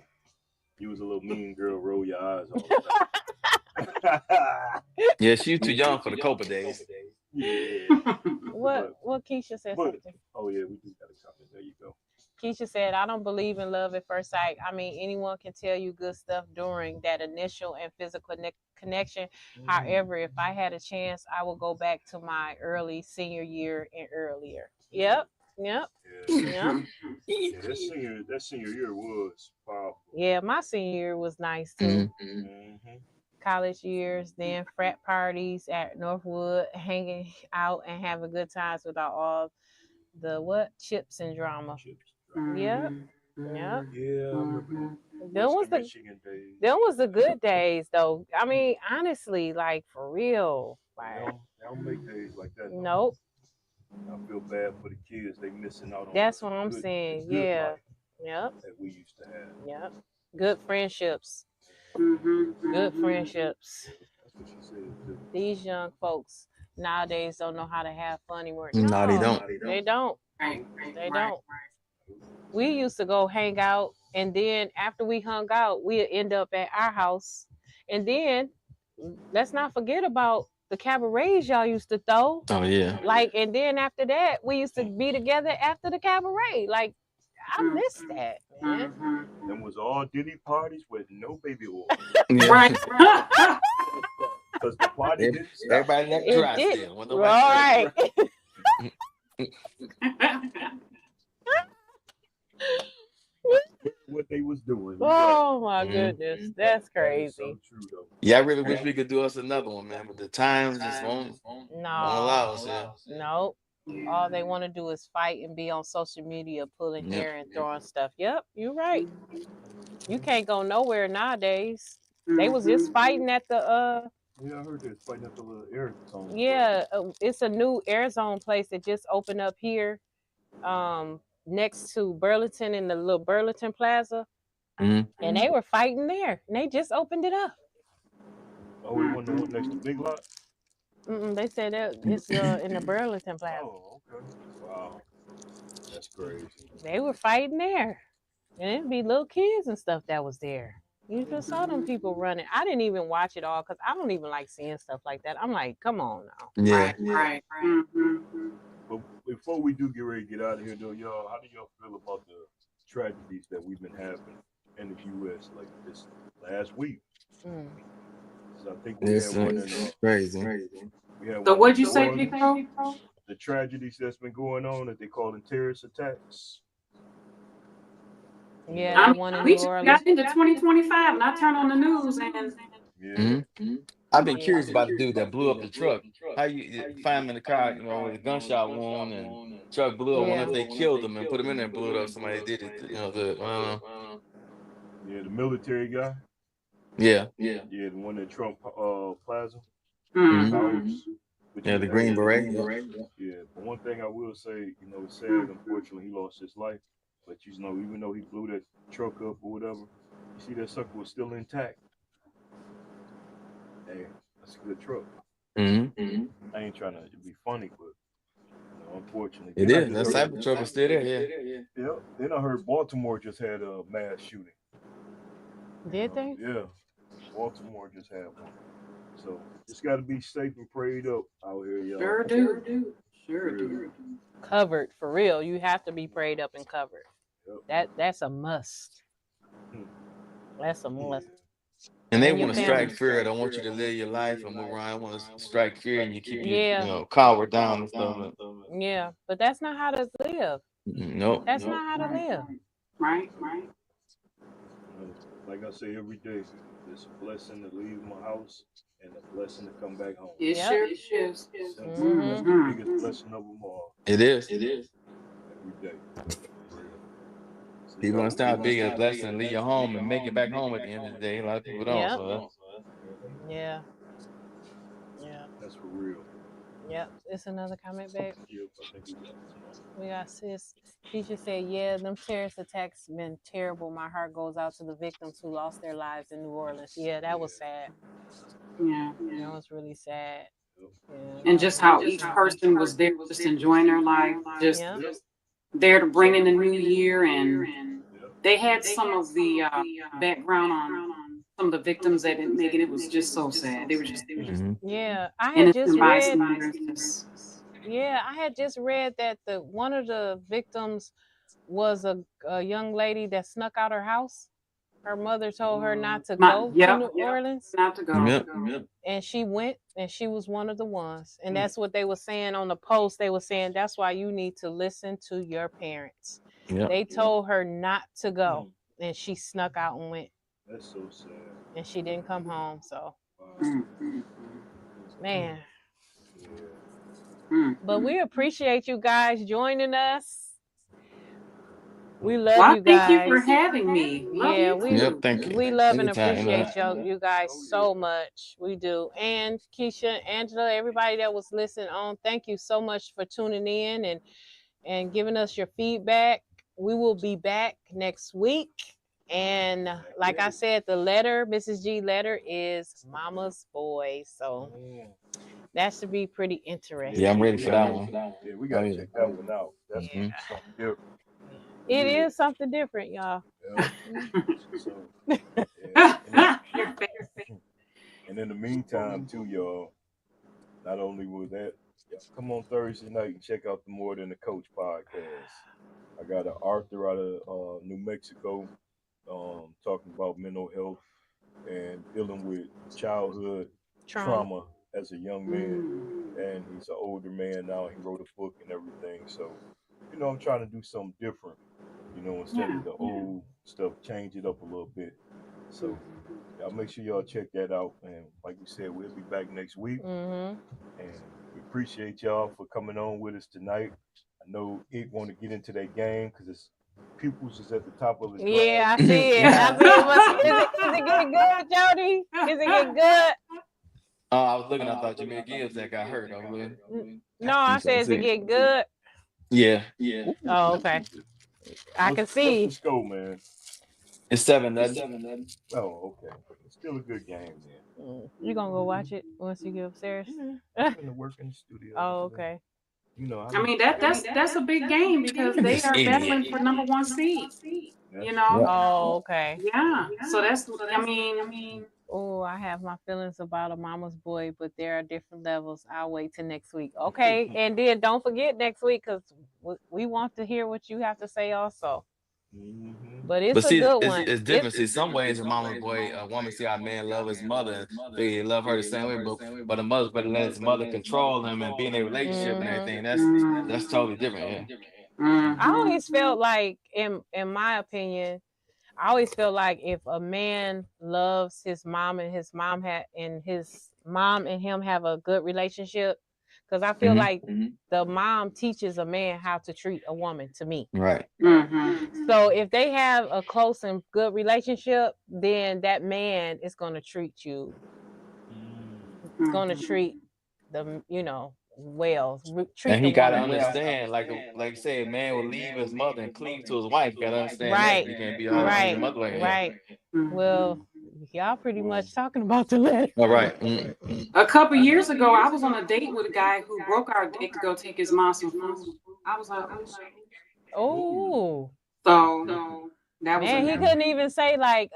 you was a little mean girl, roll your eyes all the time.
Yeah, she was too young for the Copa days.
Yeah.
What Keisha said something.
Oh yeah, we do got a comment. There you go.
Keisha said, I don't believe in love at first sight. I mean, anyone can tell you good stuff during that initial and physical connection. However, if I had a chance, I would go back to my early senior year and earlier. Yep.
Yeah, that senior year was powerful.
Yeah, my senior year was nice too. College years, then frat parties at Northwood, hanging out and having good times without all the chips and drama. Yep.
Yeah.
Them was the good days though. I mean, honestly, like for real.
Like, they don't make days like that.
Nope.
I feel bad for the kids. They missing out on.
That's what I'm saying. Yeah.
Yep. That we used to have.
Yep. Good friendships. Good friendships.
That's what she said.
These young folks nowadays don't know how to have fun anymore.
No, they don't.
They don't. They don't. We used to go hang out, and then after we hung out, we'd end up at our house. And then let's not forget about the cabarets y'all used to throw.
Oh yeah.
Like, and then after that, we used to be together after the cabaret. Like, I miss that, man.
Them was all Diddy parties with no baby oil.
Yeah.
Right.
Because the party didn't stop.
Everybody left
It
dry
did.
still. When
All
nobody
right.
What they was doing.
Oh my
Mhm.
goodness, that's
That is
crazy.
so true, though.
Yeah, I really wish we could do us another one, man. But the times just won't allow us.
No,
Yeah.
no. All they want to do is fight and be on social media, pulling
Yep.
hair and throwing stuff. Yep, you're right. You can't go nowhere nowadays. They was just fighting at the
Yeah, I heard they was fighting at the little air zone.
yeah, it's a new air zone place that just opened up here, next to Burlington in the little Burlington Plaza,
Mhm.
and they were fighting there, and they just opened it up.
Oh, we went the one next to Big Lot?
They said that it's in the Burlington Plaza.
Oh, okay. Wow. That's crazy.
They were fighting there, and it'd be little kids and stuff that was there. You just saw them people running. I didn't even watch it all because I don't even like seeing stuff like that. I'm like, come on now.
Yeah.
Right.
But before we do get ready to get out of here, though, y'all, how do y'all feel about the tragedies that we've been having in the U.S. like this last week?
Mm.
So I think we
It's
had one in
crazy.
we had
So
one
what'd
in
you say,
New
Pico?
Orleans. The tragedies that's been going on that they call them terrorist attacks.
Yeah, that one in
We
New
just
Orleans.
got into 2025, and I turn on the news, and
Yeah.
I've been curious about the dude that blew up the truck. How you find him in the car, with a gunshot wound and truck blew up? I wonder if they killed him and put him in there and blew it up. Somebody did it, I don't know.
Yeah, the military guy.
Yeah.
Yeah, the one at Trump Plaza.
Mhm.
Towers. But
Yeah, the Green Beret.
Yeah, but one thing I will say, it's sad, unfortunately, he lost his life. But, even though he blew that truck up or whatever, you see that sucker was still intact. Hey, that's a good truck.
Mm-hmm.
I ain't trying to be funny, but, unfortunately.
It is. That Cybertruck is still there, yeah.
Yeah. Then I heard Baltimore just had a mass shooting.
Did they?
Yeah. Baltimore just had one. So just got to be safe and prayed up out here, y'all.
sure do.
Covered for real. You have to be prayed up and covered.
Yep.
That's a must. That's a must.
And they
And your
want to strike
family.
fear. They don't want you to live your life and move around. They want to strike fear and you keep
Yeah.
cowered down and stuff.
Yeah, but that's not how to live.
Nope.
That's not how to live.
Right.
Like I say every day, it's a blessing to leave my house and a blessing to come back home.
It
Yep.
sure is.
Simple. That's the biggest blessing of them all.
It is.
Every day.
People understand how big a blessing to leave your home and make it back home at the end of the day. A lot of people don't.
Yep.
So
Yeah.
That's for real.
Yep. It's another comment, babe.
Yep, I think
We got sis. Keisha said, yeah, them terrorist attacks been terrible. My heart goes out to the victims who lost their lives in New Orleans. Yeah, that was sad.
Yeah.
That was really sad. Yeah.
And just how each person was there just enjoying their life, just
Yeah.
there to bring in the new year. And they had some of the background on some of the victims that didn't make it. It was just so sad. They were just
Yeah, I had just
innocent
read.
bystanders.
Yeah, I had just read that one of the victims was a young lady that snuck out her house. Her mother told her not to go to New Orleans,
Not to go.
Yep.
and she went, and she was one of the ones. And that's what they were saying on the post. They were saying that's why you need to listen to your parents.
Yep.
They told her not to go, and she snuck out and went,
that's so sad.
and she didn't come home. So,
Wow.
man.
Yeah.
But we appreciate you guys joining us. We love
Well,
you guys.
thank you for having me. Love you too.
Yep, thank you.
We love and
Anytime,
appreciate you guys so much. We do. And Keisha, Angela, everybody that was listening on, thank you so much for tuning in and giving us your feedback. We will be back next week. And like I said, the letter, Mrs. G letter, is Mama's Boy. So that should be pretty interesting.
Yeah, I'm ready for that one.
Yeah, we got to check that one out. That's something different.
It is something different, y'all.
Yeah. So, yeah. And in the meantime, too, y'all, not only will that, come on Thursday night and check out the More Than a Coach podcast. I got an Arthur out of New Mexico talking about mental health and dealing with childhood trauma as a young man. And he's an older man now. He wrote a book and everything. So, I'm trying to do something different. Instead of the old stuff, change it up a little bit. So, y'all make sure y'all check that out. And like we said, we'll be back next week.
Mm-hmm.
And we appreciate y'all for coming on with us tonight. I know it want to get into that game because his pupils is at the top of his class.
Yeah, I see it. Is it getting good, Jody? Is it getting good?
Oh, I was looking. I thought Jameer Gibbs that got hurt.
No, I said, is it getting good?
Yeah.
Oh, okay. I can see.
What's the score, man?
It's 7-0.
Oh, okay. It's still a good game, man.
You gonna go watch it once you get upstairs?
I'm gonna work in the studio.
Oh, okay.
I mean that's a big game because they are battling for number 1 seed.
Oh, okay.
Yeah. So that's I mean.
Oh, I have my feelings about a mama's boy, but there are different levels. I'll wait till next week. Okay, and then don't forget next week because we want to hear what you have to say also. But it's a good one.
It's different. See, some ways a mama's boy, a woman see how man love his mother, they love her the same way. But a mother's better let his mother control him and be in a relationship and everything. That's totally different. Yeah.
I always felt like, in my opinion, I always feel like if a man loves his mom and his mom and him have a good relationship, because I feel like the mom teaches a man how to treat a woman, to me.
Right.
So if they have a close and good relationship, then that man is going to treat you. It's going to treat them, well.
And he got to understand, like you said, man will leave his mother and cleave to his wife. Got to understand that. You can't be all right. Your mother like
right. Well, y'all pretty much talking about the letter.
All right.
A couple years ago, I was on a date with a guy who broke our date to go take his mom some food. I was like,
oh.
So that was.
Man, he couldn't even say like,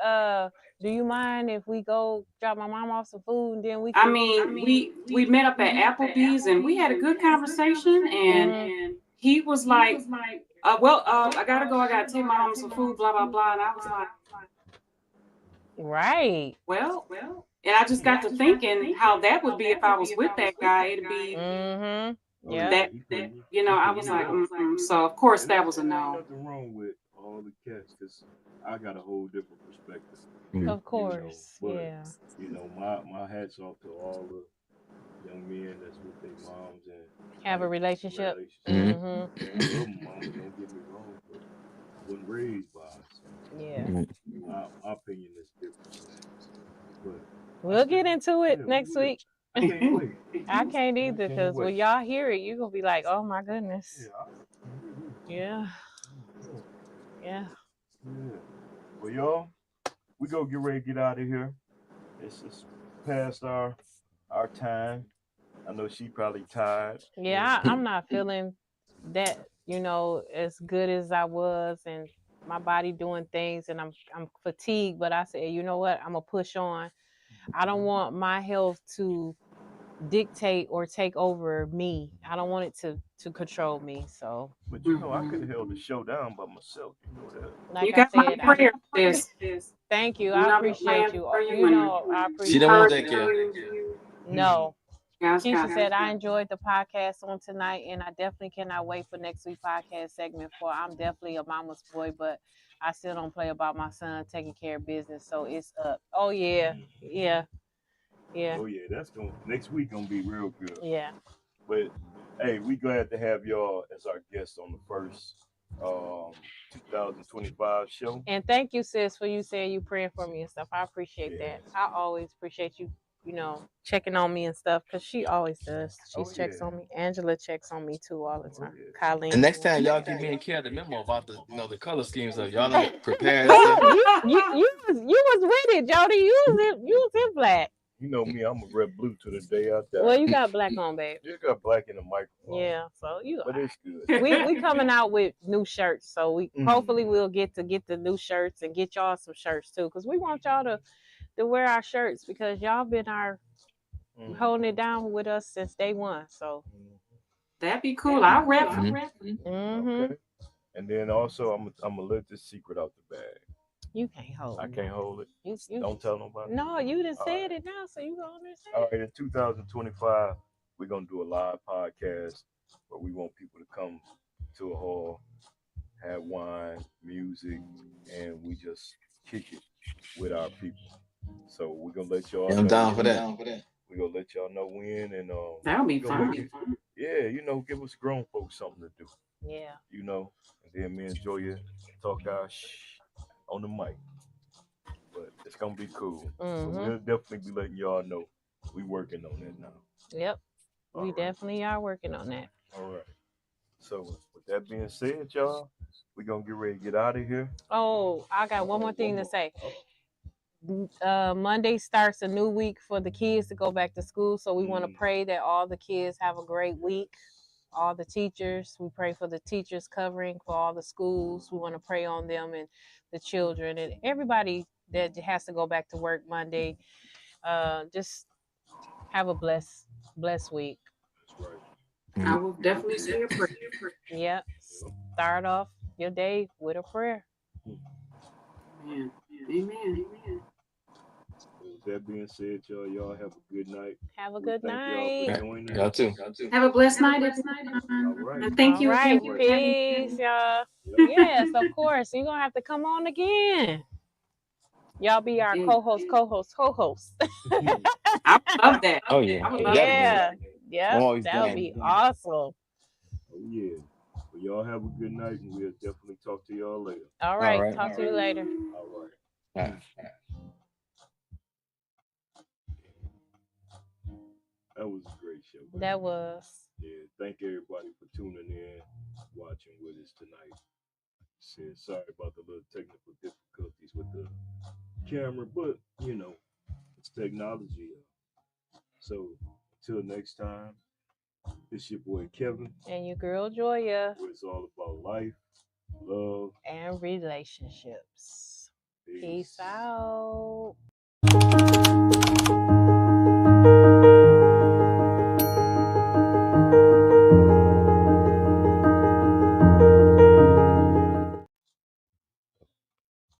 do you mind if we go drop my mom off some food and then we can...
we met up at Applebee's and we had a good conversation and he was like, I gotta go, I gotta take my mom some food, blah blah blah. And I was like,
right.
Well, and I just got to thinking how that would be if I was with that guy. It'd be
yeah.
I was like, so of course that was a no.
Nothing wrong with all the cats because I got a whole different perspective.
Of course,
but, my hats off to all the young men that's with their moms and
have a relationship.
Moms, don't get me wrong, but I wasn't raised by. My opinion is different. But
we'll get into it next week.
I can't wait.
I can't either because when y'all hear it, you're gonna be like, "Oh my goodness." Yeah.
Well, y'all, we go get ready to get out of here. It's past our time. I know she probably tired.
Yeah, I'm not feeling that, as good as I was, and my body doing things, and I'm fatigued. But I said, you know what? I'm gonna push on. I don't want my health to dictate or take over me. I don't want it to control me. So,
but I could have held the show down by myself. You know that.
Like
you got
I said,
my prayer.
Thank you. I appreciate you. I appreciate.
She don't want that care.
No.
Yes,
Keisha said, I enjoyed the podcast on tonight, and I definitely cannot wait for next week's podcast segment. For I'm definitely a mama's boy, but I still don't play about my son taking care of business, so it's up. Oh yeah.
Oh yeah, that's next week gonna be real good.
Yeah.
But hey, we glad to have y'all as our guests on the first 2025 show.
And thank you, sis, for you saying you praying for me and stuff. I appreciate that. I always appreciate you, checking on me and stuff, because she always does. She checks on me. Angela checks on me too all the time. Colleen.
And next time y'all give me and Kia the memo about the the color schemes of y'all not prepared.
you was with it, Jody. You was in black.
You know me, I'm a red blue to the day I die.
Well, you got black on, babe.
You got black in the microphone.
Yeah, so
but it's good.
We coming out with new shirts, so we hopefully we'll get the new shirts and get y'all some shirts too, because we want y'all to wear our shirts because y'all been our holding it down with us since day one. So
That'd be cool. I'll rep.
Okay. And then also, I'm gonna let this secret out the bag.
You can't hold
I
it.
can't hold it.
You
Don't tell nobody.
No, you done
All
said
right.
it now, so you gonna understand.
All right. In 2025, we're gonna do a live podcast where we want people to come to a hall, have wine, music, and we just kick it with our people. So we're gonna let y'all
Yeah, I'm
know.
down for that.
We're gonna let y'all know when, and
That'll be
we gonna
fun.
make it. Yeah, give us grown folks something to do.
Yeah.
And then me and Joya talk our on the mic. But it's gonna be cool. So we'll definitely be letting y'all know we working on that now.
Yep.
All
We
right.
definitely are working on that.
All right. So with that being said, y'all, we're gonna get ready to get out of here.
Oh, I got one more thing to say. Monday starts a new week for the kids to go back to school. So we want to pray that all the kids have a great week. All the teachers, we pray for the teachers covering for all the schools. We want to pray on them and the children and everybody that has to go back to work Monday. Just have a blessed week.
That's right.
I will definitely say a prayer.
Yep. Start off your day with a prayer.
Amen. Amen.
With that being said, y'all have a good night.
Have a
We
good
thank
night.
y'all for joining.
Y'all too.
Have a blessed night, everyone.
All right.
And thank
All
you
right.
again for having me.
Peace, y'all. Yes, of course. You're going to have to come on again. Y'all be our co-host.
I would love that.
Oh yeah.
I would love
Yeah.
that.
Yeah.
I'm always
That would
down.
be awesome.
Oh yeah. Well, y'all have a good night, and we'll definitely talk to y'all later.
All right.
All right.
Talk to you later.
All right.
All right.
That was a great show. Baby.
That was.
Yeah. Thank everybody for tuning in, watching with us tonight. Said sorry about the little technical difficulties with the camera, but it's technology. So until next time, it's your boy Kevin.
And your girl Joya.
Where it's all about life, love,
and relationships.
peace.
Peace out.